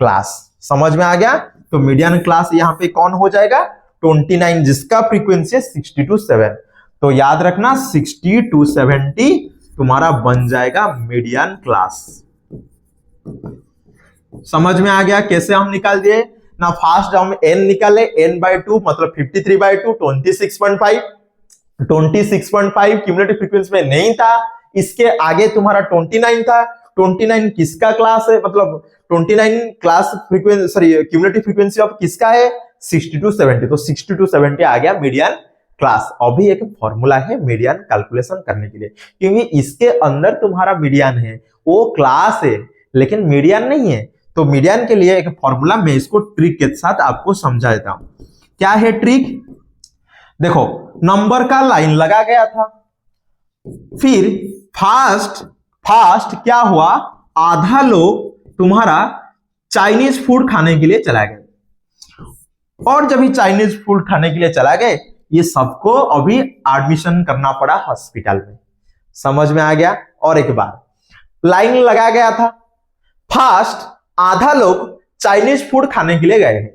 क्लास। समझ में आ गया। तो मीडियन क्लास यहां पे कौन हो जाएगा 29, जिसका फ्रीक्वेंसी है 60 to 7। तो याद रखना 60 to 70 तुम्हारा बन जाएगा मीडियन क्लास। समझ में आ गया कैसे हम निकाल दिए ना। फास्ट हम n निकाले, n/2 मतलब 53/2 26.5 क्यूमुलेटिव फ्रीक्वेंसी में नहीं था, इसके आगे तुम्हारा 29 था। 29 किसका क्लास है, मतलब 29 class frequency sorry cumulative frequency of किसका है 60 to 70, तो 60 to 70 आ गया मीडियन क्लास। अभी एक फॉर्मूला है मीडियन कैलकुलेशन करने के लिए, क्योंकि इसके अंदर तुम्हारा मीडियन है, वो क्लास है लेकिन मीडियन नहीं है। तो मीडियन के लिए एक फॉर्मूला मैं इसको ट्रिक के साथ आपको समझा देता हूं। क्या है ट्रिक, देखो नंबर का लाइन लगा गया था, फिर फास्ट क्या हुआ, आधा लोग तुम्हारा चाइनीज फूड खाने के लिए चला गए, और जब ही चाइनीज फूड खाने के लिए चला गए, ये सबको अभी एडमिशन करना पड़ा हॉस्पिटल में। समझ में आ गया? और एक बार लाइन लगा गया था, फर्स्ट आधा लोग चाइनीज फूड खाने के लिए गए हैं,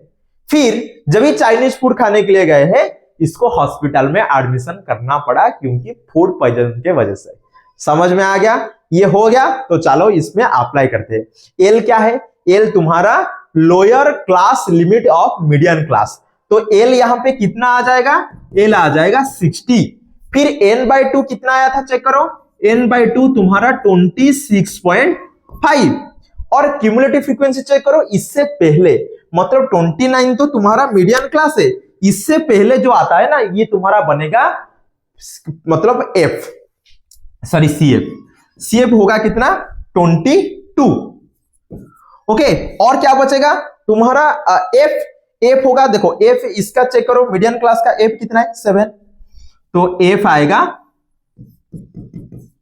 फिर जब भी चाइनीज फूड खाने के लिए गए हैं इसको हॉस्पिटल में एडमिशन करना पड़ा क्योंकि फूड पॉइजन के वजह से। समझ में आ गया? ये हो गया, तो चलो इसमें अप्लाई करते हैं। एल क्या है? एल तुम्हारा lower class limit of median class, तो एल यहां पे कितना आ जाएगा? एल आ जाएगा 60। फिर n/2 कितना आया था चेक करो, n/2 तुम्हारा 26.5 और क्यूमुलेटिव फ्रीक्वेंसी चेक करो इससे पहले, मतलब 29 तो तुम्हारा मीडियन क्लास है, इससे पहले जो आता है ना ये तुम्हारा बनेगा मतलब एफ, सॉरी सीएफ होगा कितना? 22। ओके, और क्या बचेगा तुम्हारा? एफ होगा, देखो एफ इसका चेक करो, मीडियन क्लास का एफ कितना है? 7, तो एफ आएगा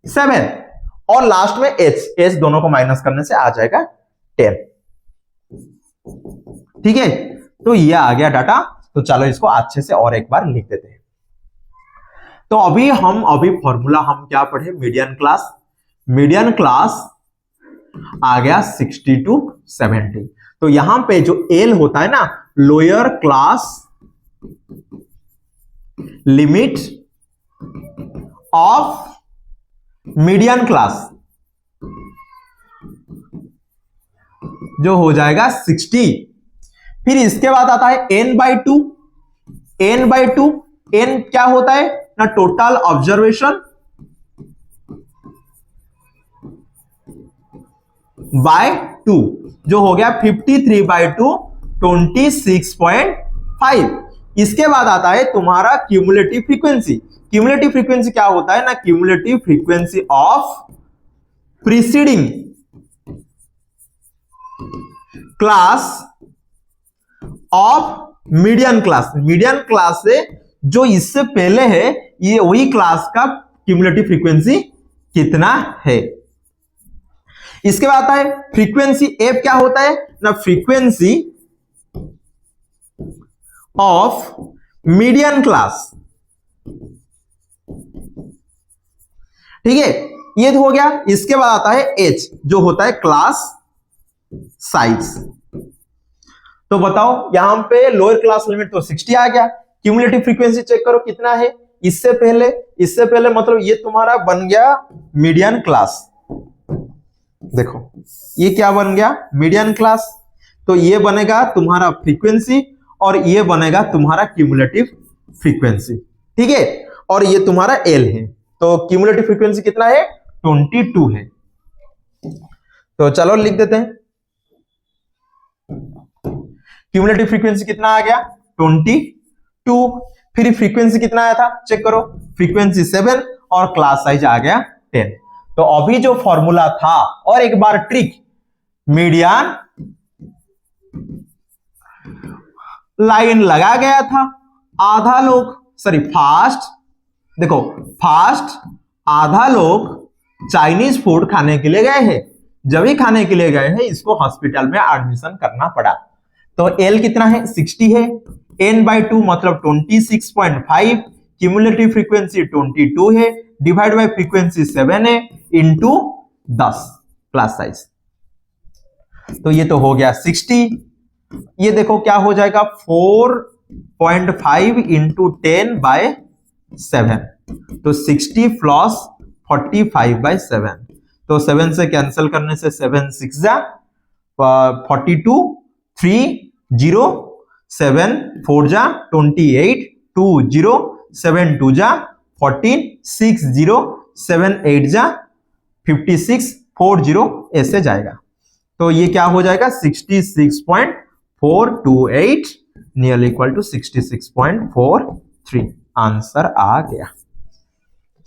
7 और लास्ट में एच दोनों को माइनस करने से आ जाएगा 10। ठीक है, तो ये आ गया डाटा। तो चलो इसको अच्छे से और एक बार लिख देते हैं। तो अभी फॉर्मूला हम क्या पढ़े? मीडियन क्लास आ गया 60 to 70। तो यहां पे जो एल होता है ना, lower class limit of median class, जो हो जाएगा 60। फिर इसके बाद आता है n/2। n क्या होता है ना? टोटल ऑब्जर्वेशन बाय 2, जो हो गया 53/2, 26.5। इसके बाद आता है तुम्हारा क्यूमुलेटिव फ्रीक्वेंसी। क्यूमुलेटिव फ्रीक्वेंसी क्या होता है ना? Cumulative frequency of preceding class of median class. Median class से जो इससे पहले है ये वही क्लास का क्यूमुलेटिव फ्रीक्वेंसी कितना है। इसके बाद आता है फ्रीक्वेंसी एफ। क्या होता है ना? Frequency of median class. ठीक है, ये तो हो गया। इसके बाद आता है एच, जो होता है क्लास साइज। तो बताओ यहां पे लोअर क्लास लिमिट तो 60 आ गया, क्यूमुलेटिव फ्रीक्वेंसी चेक करो कितना है इससे पहले मतलब ये तुम्हारा बन गया मीडियन क्लास। देखो ये क्या बन गया? Median class. तो ये बनेगा तुम्हारा फ्रीक्वेंसी और ये बनेगा तुम्हारा क्यूमुलेटिव फ्रीक्वेंसी। ठीक है, और ये तुम्हारा एल है। तो क्यूमुलेटिव फ्रीक्वेंसी कितना है? 22 है। तो चलो लिख देते हैं। क्यूमुलेटिव फ्रीक्वेंसी कितना आ गया? 22। फिर फ्रीक्वेंसी कितना आया था चेक करो, फ्रीक्वेंसी 7 और क्लास साइज आ गया 10। तो अभी जो फॉर्मूला था, और एक बार ट्रिक, मीडियन लाइन लगा गया था, आधा लोग फास्ट, देखो फास्ट आधा लोग चाइनीज फूड खाने के लिए गए हैं, जब ही खाने के लिए गए हैं इसको हॉस्पिटल में एडमिशन करना पड़ा। तो एल कितना है? 60 है, n/2 मतलब 26.5, क्यूमुलेटिव फ्रीक्वेंसी 22 है, डिवाइड बाय फ्रीक्वेंसी 7 है, इंटू 10 क्लास साइज। तो ये तो हो गया 60। ये देखो क्या हो जाएगा? 4.5 इंटू 10/7, तो 60 प्लस 45/7। तो 7 से कैंसिल करने से 7 6 जा 42, 3 0 7 4 जा 28, 2 0 7 2 जा 14, 6 0 7 8 जा 56, 4 0 ऐसे जाएगा। तो ये क्या हो जाएगा? 66.428 नियरली इक्वल टू 66.43। आंसर आ गया।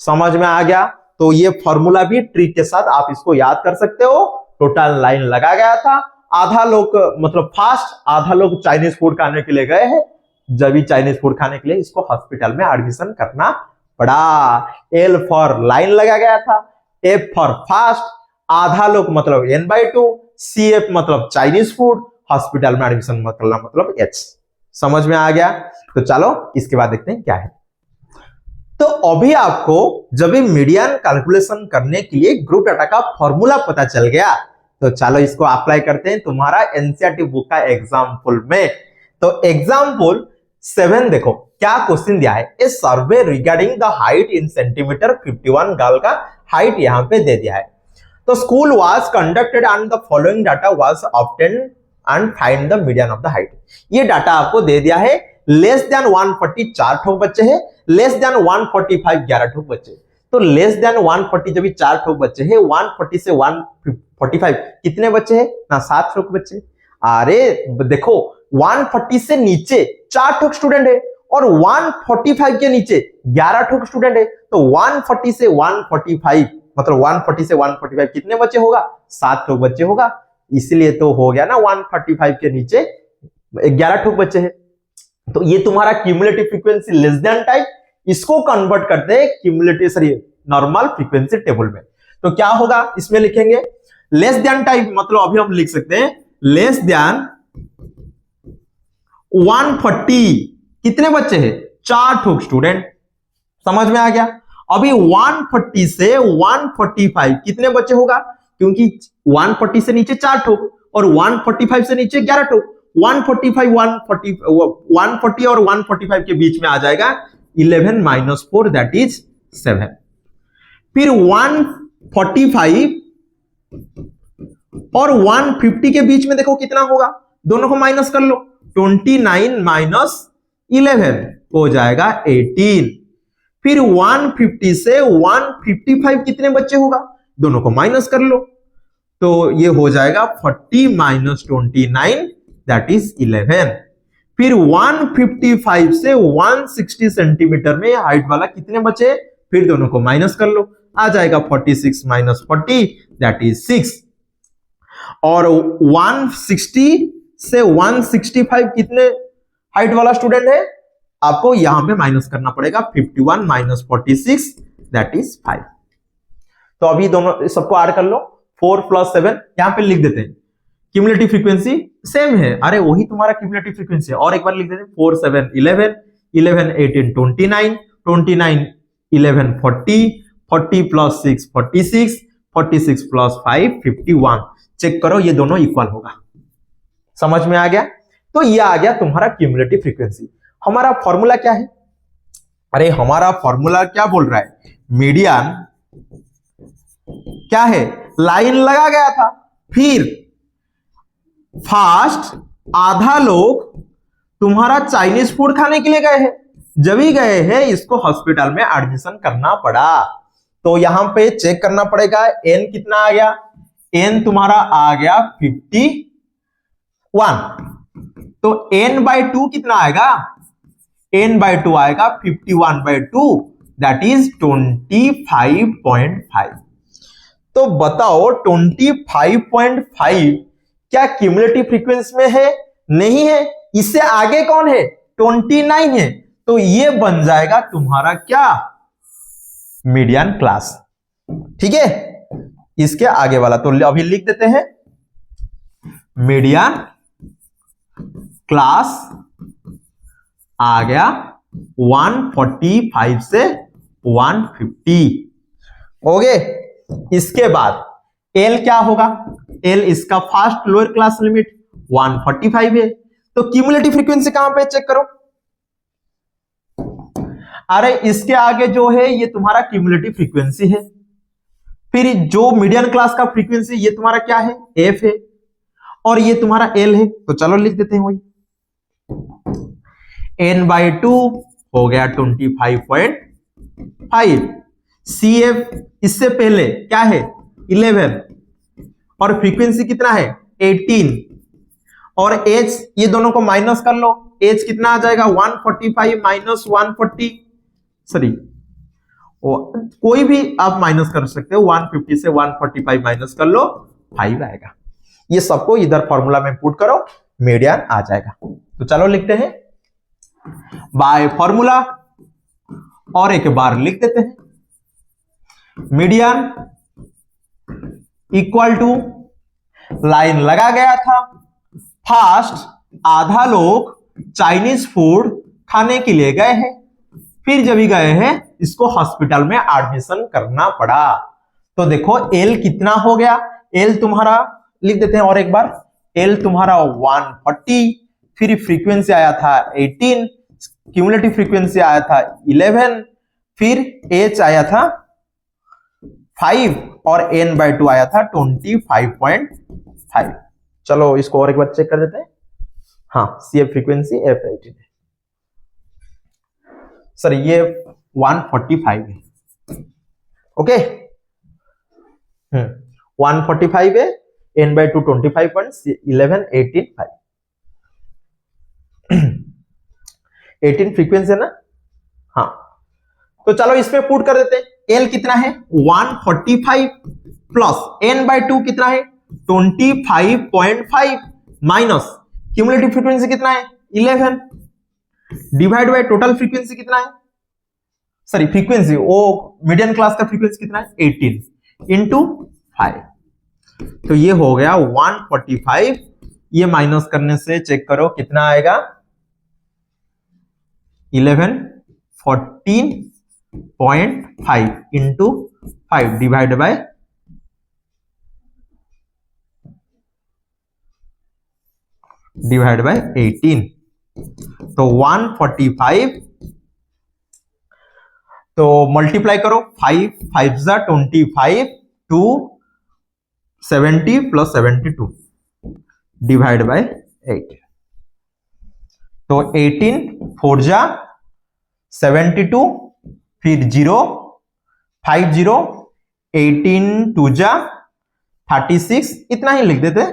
समझ में आ गया? तो ये फॉर्मूला भी ट्रिक के साथ आप इसको याद कर सकते हो। टोटल लाइन लगा गया था, आधा लोग मतलब फास्ट, आधा लोग चाइनीज फूड खाने के लिए गए हैं, जब भी चाइनीज फूड खाने के लिए इसको हॉस्पिटल में एडमिशन करना पड़ा। एल फॉर लाइन लगा गया था, एफ फॉर फास्ट, आधा लोग मतलब n/2, CF मतलब चाइनीज फूड, हॉस्पिटल में एडमिशन मतलब H। समझ में आ गया? तो चलो इसके बाद देखते हैं क्या है। तो अभी आपको जब भी मीडियन कैलकुलेशन करने के लिए ग्रुप डाटा का फॉर्मूला पता चल गया, तो चलो इसको अप्लाई करते हैं तुम्हारा एनसीईआरटी बुक का एग्जाम्पल में। तो एग्जाम्पल 7 देखो क्या क्वेश्चन दिया है, a survey regarding the height in centimetre 51 girl का हाइट यहां पे दे दिया है। तो school was conducted and the following data was obtained and find the median of the height. ये डाटा आपको दे दिया है, लेस देन 140 4 ठोक बच्चे हैं, लेस देन 145 11 ठोक बच्चे। तो लेस देन 140 जब 4 ठोक बच्चे हैं, 140 से 145 कितने बच्चे हैं ना, 7 ठोक बच्चे। अरे देखो 140 से नीचे 4 ठोक स्टूडेंट है और 145 के नीचे 11 ठोक स्टूडेंट है। तो 140 से 145 मतलब 140 से 145 कितने बच्चे होगा, 7 ठोक बच्चे होगा। इसलिए तो हो गया ना 145 के नीचे 11 ठोक बच्चे हैं। तो ये तुम्हारा cumulative frequency less than type, इसको कन्वर्ट करते हैं क्यूमुलेटिव नॉर्मल फ्रीक्वेंसी टेबल में। तो क्या होगा इसमें लिखेंगे लेस देन टाइप, मतलब अभी हम लिख सकते हैं लेस देन 140 कितने बच्चे हैं, 4 ठोक स्टूडेंट। समझ में आ गया। अभी 140 से 145 कितने बच्चे होगा, क्योंकि 140 से नीचे 4 ठोक और 145 से नीचे 11 ठोक। 140 और 145 के बीच में आ जाएगा 11 माइनस 4 दैट इज 7। फिर 145 और 150 के बीच में देखो कितना होगा, दोनों को माइनस कर लो, 29 माइनस 11 हो जाएगा 18। फिर 150 से 155 कितने बच्चे होगा, दोनों को माइनस कर लो, तो ये हो जाएगा 40 माइनस 29 दैट इज 11। फिर 155 से 160 सेंटीमीटर में हाइट वाला कितने बचे, फिर दोनों को माइनस कर लो, आ जाएगा 46 माइनस 40 दैट इज 6। और 160 से 165 कितने हाइट वाला स्टूडेंट है, आपको यहां पे माइनस करना पड़ेगा 51 माइनस 46 दैट इज 5। तो अभी दोनों सबको ऐड कर लो, 4 प्लस 7 यहां पे लिख देते हैं। क्यूमुलेटिव फ्रीक्वेंसी सेम है, अरे वही तुम्हारा क्यूमुलेटिव फ्रीक्वेंसी है। और एक बार लिख देते हैं 4 7 11 11 18 29 29 11 40 40 प्लस 6 46 46 प्लस 5 51। चेक करो ये दोनों इक्वल होगा। समझ में आ गया। तो ये आ गया तुम्हारा क्यूमुलेटिव फ्रीक्वेंसी। हमारा फॉर्मूला क्या है, अरे हमारा फॉर्मूला क्या बोल रहा है, मीडियन क्या है, लाइन लगा गया था, फिर फास्ट आधा लोग तुम्हारा चाइनीज फूड खाने के लिए गए हैं, जब ही गए हैं इसको हॉस्पिटल में एडमिशन करना पड़ा। तो यहां पे चेक करना पड़ेगा एन कितना आ गया, एन तुम्हारा आ गया 51। तो n बाई 2 कितना आएगा, n बाई 2 आएगा 51 बाई 2 दैट इज 25.5। तो बताओ 25.5 क्या क्यूमुलेटिव फ्रीक्वेंसी में है, नहीं है। इससे आगे कौन है, 29 है। तो ये बन जाएगा तुम्हारा क्या, मीडियन क्लास। ठीक है, इसके आगे वाला तो अभी लिख देते हैं मीडियन क्लास आ गया 145 से 150 हो गए। इसके बाद L क्या होगा, L इसका फास्ट लोअर क्लास लिमिट 145 है। तो क्यूमुलेटिव फ्रीक्वेंसी कहां पे चेक करो, अरे इसके आगे जो है ये तुम्हारा क्यूमुलेटिव फ्रीक्वेंसी है। फिर जो मीडियन क्लास का फ्रीक्वेंसी ये तुम्हारा क्या है, F है, और ये तुम्हारा L है। तो चलो लिख देते हैं वही, n बाई 2 हो गया 25.5। CF इससे पहले क्या है 11 और फ्रीक्वेंसी कितना है 18, और H ये दोनों को माइनस कर लो, H कितना आ जाएगा 145 माइनस 140, सॉरी कोई भी आप माइनस कर सकते हो, 150 से 145 माइनस कर लो 5 आएगा। ये सबको इधर फॉर्मूला में पुट करो, मीडियन आ जाएगा। तो चलो लिखते हैं बाय फॉर्मूला, और एक बार लिख देते हैं मीडियन इक्वल टू, लाइन लगा गया था, फास्ट आधा लोग चाइनीज फूड खाने के लिए गए हैं, फिर जब भी गए हैं इसको हॉस्पिटल में एडमिशन करना पड़ा। तो देखो एल कितना हो गया, एल तुम्हारा लिख देते हैं और एक बार, एल तुम्हारा 140, फिर फ्रीक्वेंसी आया था 18, क्यूमुलेटिव फ्रीक्वेंसी आया था 11, फिर एच आया था 5 और n/2 आया था 25.5। चलो इसको और एक बार चेक कर देते हैं। हाँ, CF फ्रीक्वेंसी F18 है, सर ये 145 है। ओके, 145 है, n/2 25.11, 18, 5, 18 फ्रीक्वेंसी है ना। हाँ, तो चलो इसमें पुट कर देते हैं। L कितना है 145 प्लस n/2 कितना है 25.5 माइनस क्यूमुलेटिव फ्रीक्वेंसी कितना है 11 डिवाइड बाय टोटल फ्रीक्वेंसी कितना है, सॉरी फ्रीक्वेंसी वो मीडियन क्लास का फ्रीक्वेंसी कितना है 18 इंटू 5। तो ये हो गया 145, ये माइनस करने से चेक करो कितना आएगा 11 14.5 into 5 divide by divide by 18। तो 145, तो मल्टीप्लाई करो 5 5 जा 25 टू 70 प्लस 72 डिवाइड बाय 8। तो 18 4 जा 72, फिर 0 5 0 18 2 जा 36, इतना ही लिख देते।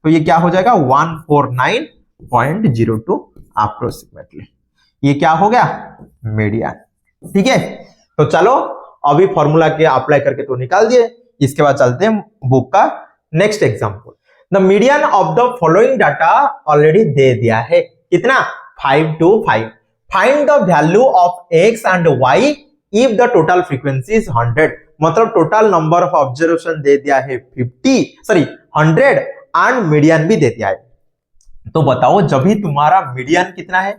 तो ये क्या हो जाएगा 149.02 अप्रोक्सीमेटली। ये क्या हो गया मीडियन। ठीक है, तो चलो अभी फॉर्मूला के अप्लाई करके तो निकाल दिए, इसके बाद चलते हैं बुक का next example. The median of the following data already दे दिया है, कितना 5 to 5। Find the value of x and y if the total frequency is 100। मतलब टोटल नंबर ऑफ ऑब्जर्वेशन दे दिया है 100 एंड मीडियन भी दे दिया है। तो बताओ जब भी तुम्हारा मीडियन कितना है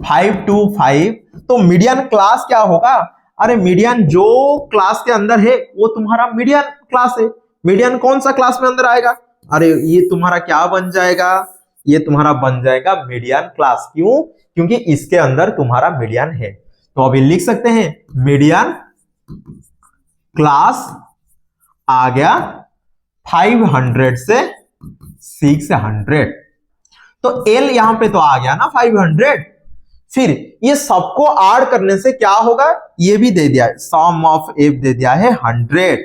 5 to 5, तो मीडियन क्लास क्या होगा, अरे मीडियन जो क्लास के अंदर है वो तुम्हारा मीडियन क्लास है। मीडियन कौन सा क्लास में अंदर आएगा, अरे ये तुम्हारा क्या बन जाएगा, ये तुम्हारा बन जाएगा मीडियन क्लास। क्यों, क्योंकि इसके अंदर तुम्हारा मीडियन है। तो अभी लिख सकते हैं मीडियन क्लास आ गया 500 से 600। तो L यहां पे तो आ गया ना 500, फिर ये सबको ऐड करने से क्या होगा, ये भी दे दिया है, सम ऑफ F दे दिया है 100।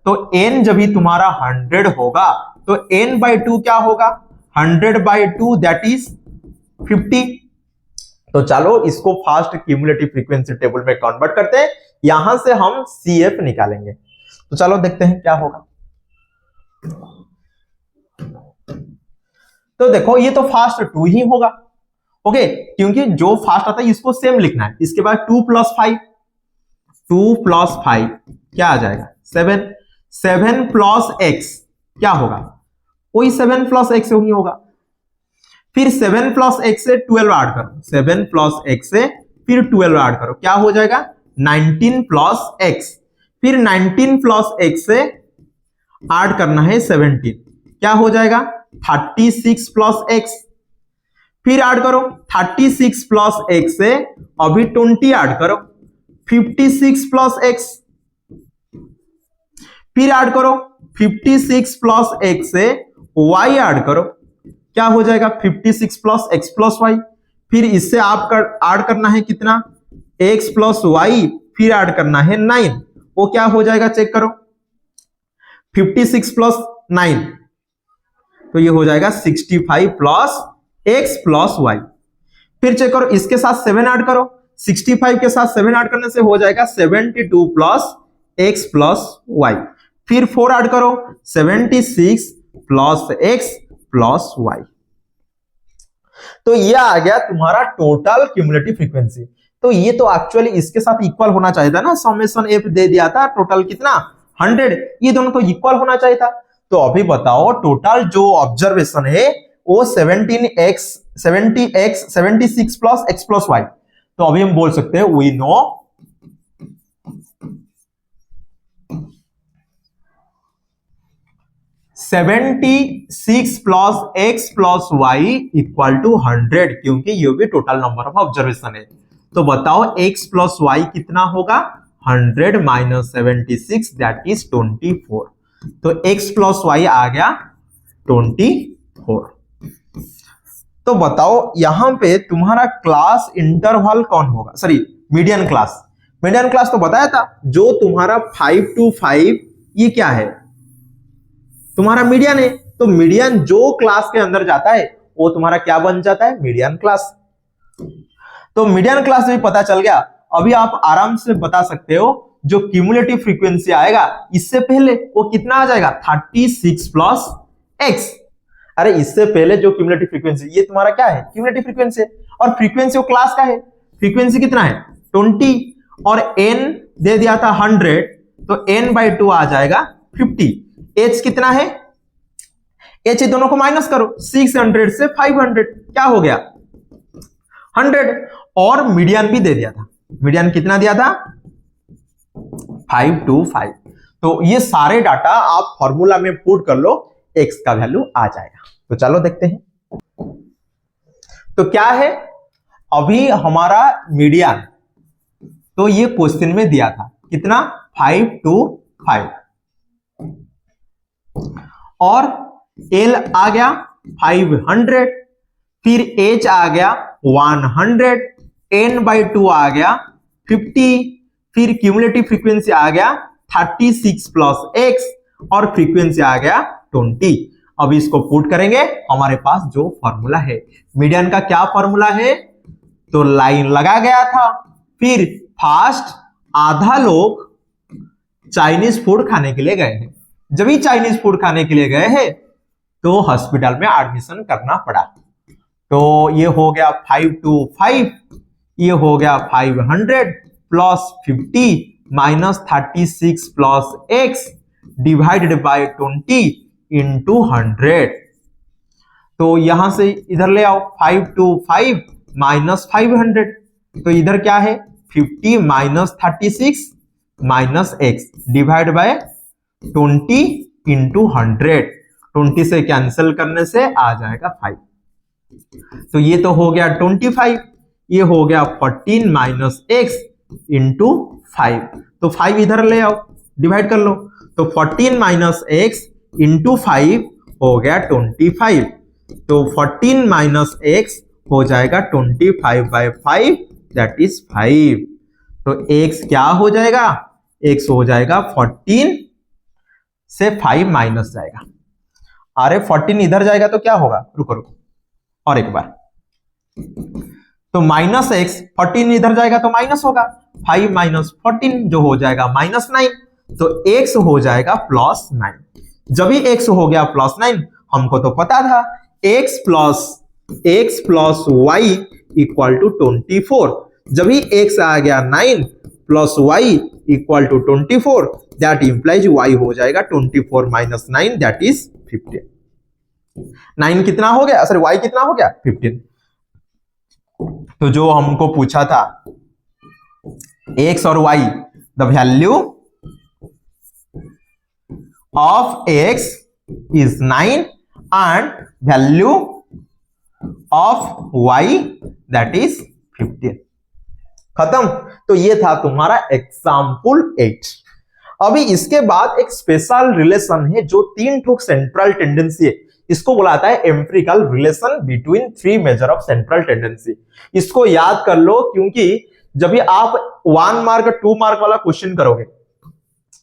तो N जब भी तुम्हारा 100 होगा तो N/2 क्या होगा 100/2 दैट इज 50। तो चलो इसको फास्ट क्यूमुलेटिव फ्रीक्वेंसी टेबल में कन्वर्ट करते हैं, यहां से हम CF निकालेंगे। तो चलो देखते हैं क्या होगा। तो देखो ये तो फास्ट 2 ही होगा, ओके, क्योंकि जो फास्ट आता है इसको सेम लिखना है। इसके बाद 2 + 5, 2 + 5 क्या आ जाएगा 7, 7 + x क्या होगा, वही 7 + x ही होगा। फिर 7 + x से 12 ऐड करो, 7 + x से फिर 12 ऐड करो, क्या हो जाएगा 19 + x। फिर 19 + x से ऐड करना है 17, क्या हो जाएगा 36 + x। फिर ऐड करो 36 + x से अभी 20 ऐड करो 56 + x। फिर ऐड करो 56 + x से y ऐड करो, क्या हो जाएगा 56 + x + y। फिर इससे आप ऐड करना है कितना x + y, फिर ऐड करना है 9, वो क्या हो जाएगा चेक करो 56 + 9, तो ये हो जाएगा 65 + x + y। फिर चेक करो इसके साथ 7 ऐड करो, 65 के साथ 7 ऐड करने से हो जाएगा 72 + x + y। फिर 4 ऐड करो 76 + x + y। तो ये आ गया तुम्हारा टोटल क्यूमुलेटिव फ्रीक्वेंसी। तो ये तो एक्चुअली इसके साथ इक्वल होना चाहिए था ना, समेशन f दे दिया था टोटल कितना 100, ये दोनों तो इक्वल होना चाहिए था। तो अभी बताओ टोटल जो ऑब्जर्वेशन है वो 76 + x + y। तो अभी हम बोल सकते हैं we know 76 plus x plus y equal to 100, क्योंकि ये भी टोटल नंबर ऑफ ऑब्जर्वेशन है। तो बताओ x प्लस वाई कितना होगा? 100 माइनस 76 दैट इज 24। तो x प्लस वाई आ गया 24। तो बताओ यहां पे तुम्हारा क्लास इंटरवल कौन होगा? Sorry, median class. Median class तो बताया था, जो तुम्हारा 5 to 5 ये क्या है? तुम्हारा मीडियन है। तो मीडियन जो क्लास के अंदर जाता है वो तुम्हारा क्या बन जाता है? Median class. तो मीडियन क्लास भी पता चल गया। अभी आप आराम से बता सकते हो जो क्यूमुलेटिव फ्रीक्वेंसी आएगा इससे पहले वो कितना आ जाएगा? 36 प्लस x। अरे इससे पहले जो क्यूमुलेटिव फ्रीक्वेंसी, ये तुम्हारा क्या है? Cumulative frequency. और फ्रीक्वेंसी वो क्लास का है। फ्रीक्वेंसी कितना है? 20 और n दे दिया था 100, तो n/2 आ जाएगा 50। h कितना है? h दोनों को माइनस करो, 600 से 500 क्या हो गया? 100। और मीडियन भी दे दिया था। मीडियन कितना दिया था? 5 to 5। तो ये सारे डाटा आप फॉर्मूला में पुट कर लो, x का वैल्यू आ जाएगा। तो चलो देखते हैं। तो क्या है अभी हमारा मीडियन? तो ये क्वेश्चन में दिया था कितना? 5 to 5। और L आ गया 500, फिर H आ गया 100, n/2 आ गया 50, फिर क्यूमुलेटिव फ्रीक्वेंसी आ गया 36 प्लस x और फ्रीक्वेंसी आ गया 20। अब इसको पुट करेंगे, हमारे पास जो फॉर्मूला है, मीडियन का क्या फॉर्मूला है? तो लाइन लगा गया था। फिर फास्ट आधा लोग चाइनीज फूड खाने के लिए गए हैं। जब ही चाइनीज फूड खाने के लिए गए हैं तो हॉस्पिटल में एडमिशन करना पड़ा। तो ये हो गया 5 to 5, ये हो गया 500 plus 50 minus 36 plus x divided by 20 into 100। तो यहां से इधर ले आओ, 5 to 5 माइनस 500, तो इधर क्या है? 50 minus 36 minus x divide by 20 into 100। 20 से कैंसिल करने से आ जाएगा 5। तो ये तो हो गया 25, ये हो गया 14 माइनस x इंटू 5। तो 5 इधर ले आओ, डिवाइड कर लो। तो 14 माइनस x इंटू 5 हो गया 25। तो 14 माइनस x हो जाएगा 25/5 दैट इज 5। तो x क्या हो जाएगा? x हो जाएगा 14 से 5 माइनस जाएगा। अरे 14 इधर जाएगा तो क्या होगा? रुको रुको और एक बार। तो माइनस x, 14 इधर जाएगा तो माइनस होगा, 5 माइनस 14 जो हो जाएगा -9। तो x हो जाएगा +9। जब भी x हो गया +9, हमको तो पता था x plus y equal to 24। जब भी x आ गया 9 plus y equal to 24, that implies y हो जाएगा 24 माइनस 9 दैट इज 15। 9 कितना हो गया? सॉरी y कितना हो गया? 15। तो जो हमको पूछा था x और y, the value of x is 9 and value of y that is 15। खत्म। तो ये था तुम्हारा एग्जाम्पल 8। अभी इसके बाद एक स्पेशल रिलेशन है जो 3 ठोक सेंट्रल टेंडेंसी है, इसको बुलाता है empirical relation between 3 measure of central tendency. इसको याद कर लो, क्योंकि जब भी आप 1 मार्क 2 मार्क वाला क्वेश्चन करोगे,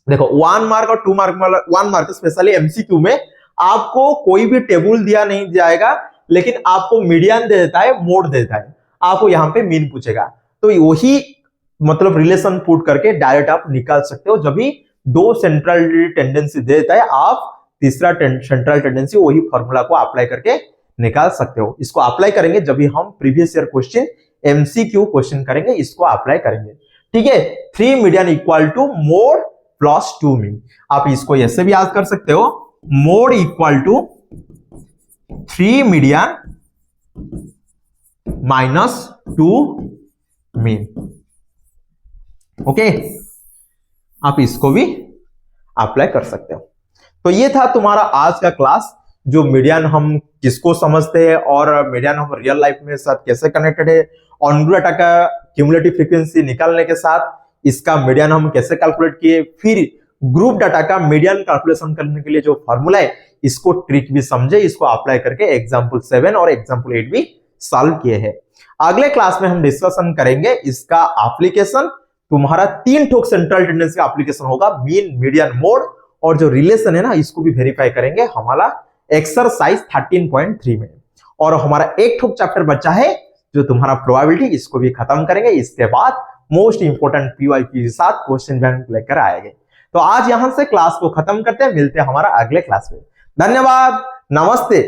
देखो 1 मार्क और 2 मार्क वाला, 1 मार्क स्पेशली एमसीक्यू में आपको कोई भी टेबल दिया नहीं जाएगा, लेकिन आपको मीडियन दे देता है, मोड दे देता है, आपको यहाँ पे मीन पूछेगा। तो वही मतलब रिलेशन पुट करके डायरेक्ट आप निकाल सकते हो। जब भी 2 सेंट्रल टेंडेंसी दे देता है, आप तीसरा सेंट्रल टेंडेंसी वही फॉर्मूला को अप्लाई करके निकाल सकते हो। इसको अप्लाई करेंगे जब भी हम previous year question MCQ question करेंगे, इसको अप्लाई करेंगे। ठीक है, 3 median equal to mode plus 2 mean. आप इसको ऐसे भी याद कर सकते हो, mode equal to 3 median minus 2 mean. Okay, आप इसको भी अप्लाई कर सकते हो। तो ये था तुम्हारा आज का क्लास, जो मीडियन हम किसको समझते हैं और मीडियन हम रियल लाइफ में साथ कैसे कनेक्टेड है, ऑन डाटा का क्यूमुलेटिव फ्रीक्वेंसी निकालने के साथ इसका मीडियन हम कैसे कैलकुलेट किए, फिर ग्रुप डाटा का मीडियन कैलकुलेशन करने के लिए जो फॉर्मूला है इसको ट्रिक भी समझे, इसको अप्लाई करके एग्जाम्पल 7 और एग्जाम्पल 8 भी सॉल्व किए हैं। अगले क्लास में हम डिस्कशन करेंगे इसका एप्लीकेशन। तुम्हारा 3 ठोक सेंट्रल टेंडेंसी का एप्लीकेशन होगा, मीन, मीडियन, मोड, और जो रिलेशन है ना इसको भी वेरीफाई करेंगे हमारा एक्सरसाइज 13.3 में। और हमारा एक ठोक चैप्टर बचा है जो तुम्हारा प्रोबेबिलिटी, इसको भी खत्म करेंगे। इसके बाद मोस्ट इंपोर्टेंट पीवाईक्यू के साथ क्वेश्चन बैंक लेकर आएंगे। तो आज यहां से क्लास को खत्म करते हैं, मिलते हैं हमारा अगले क्लास में। धन्यवाद, नमस्ते।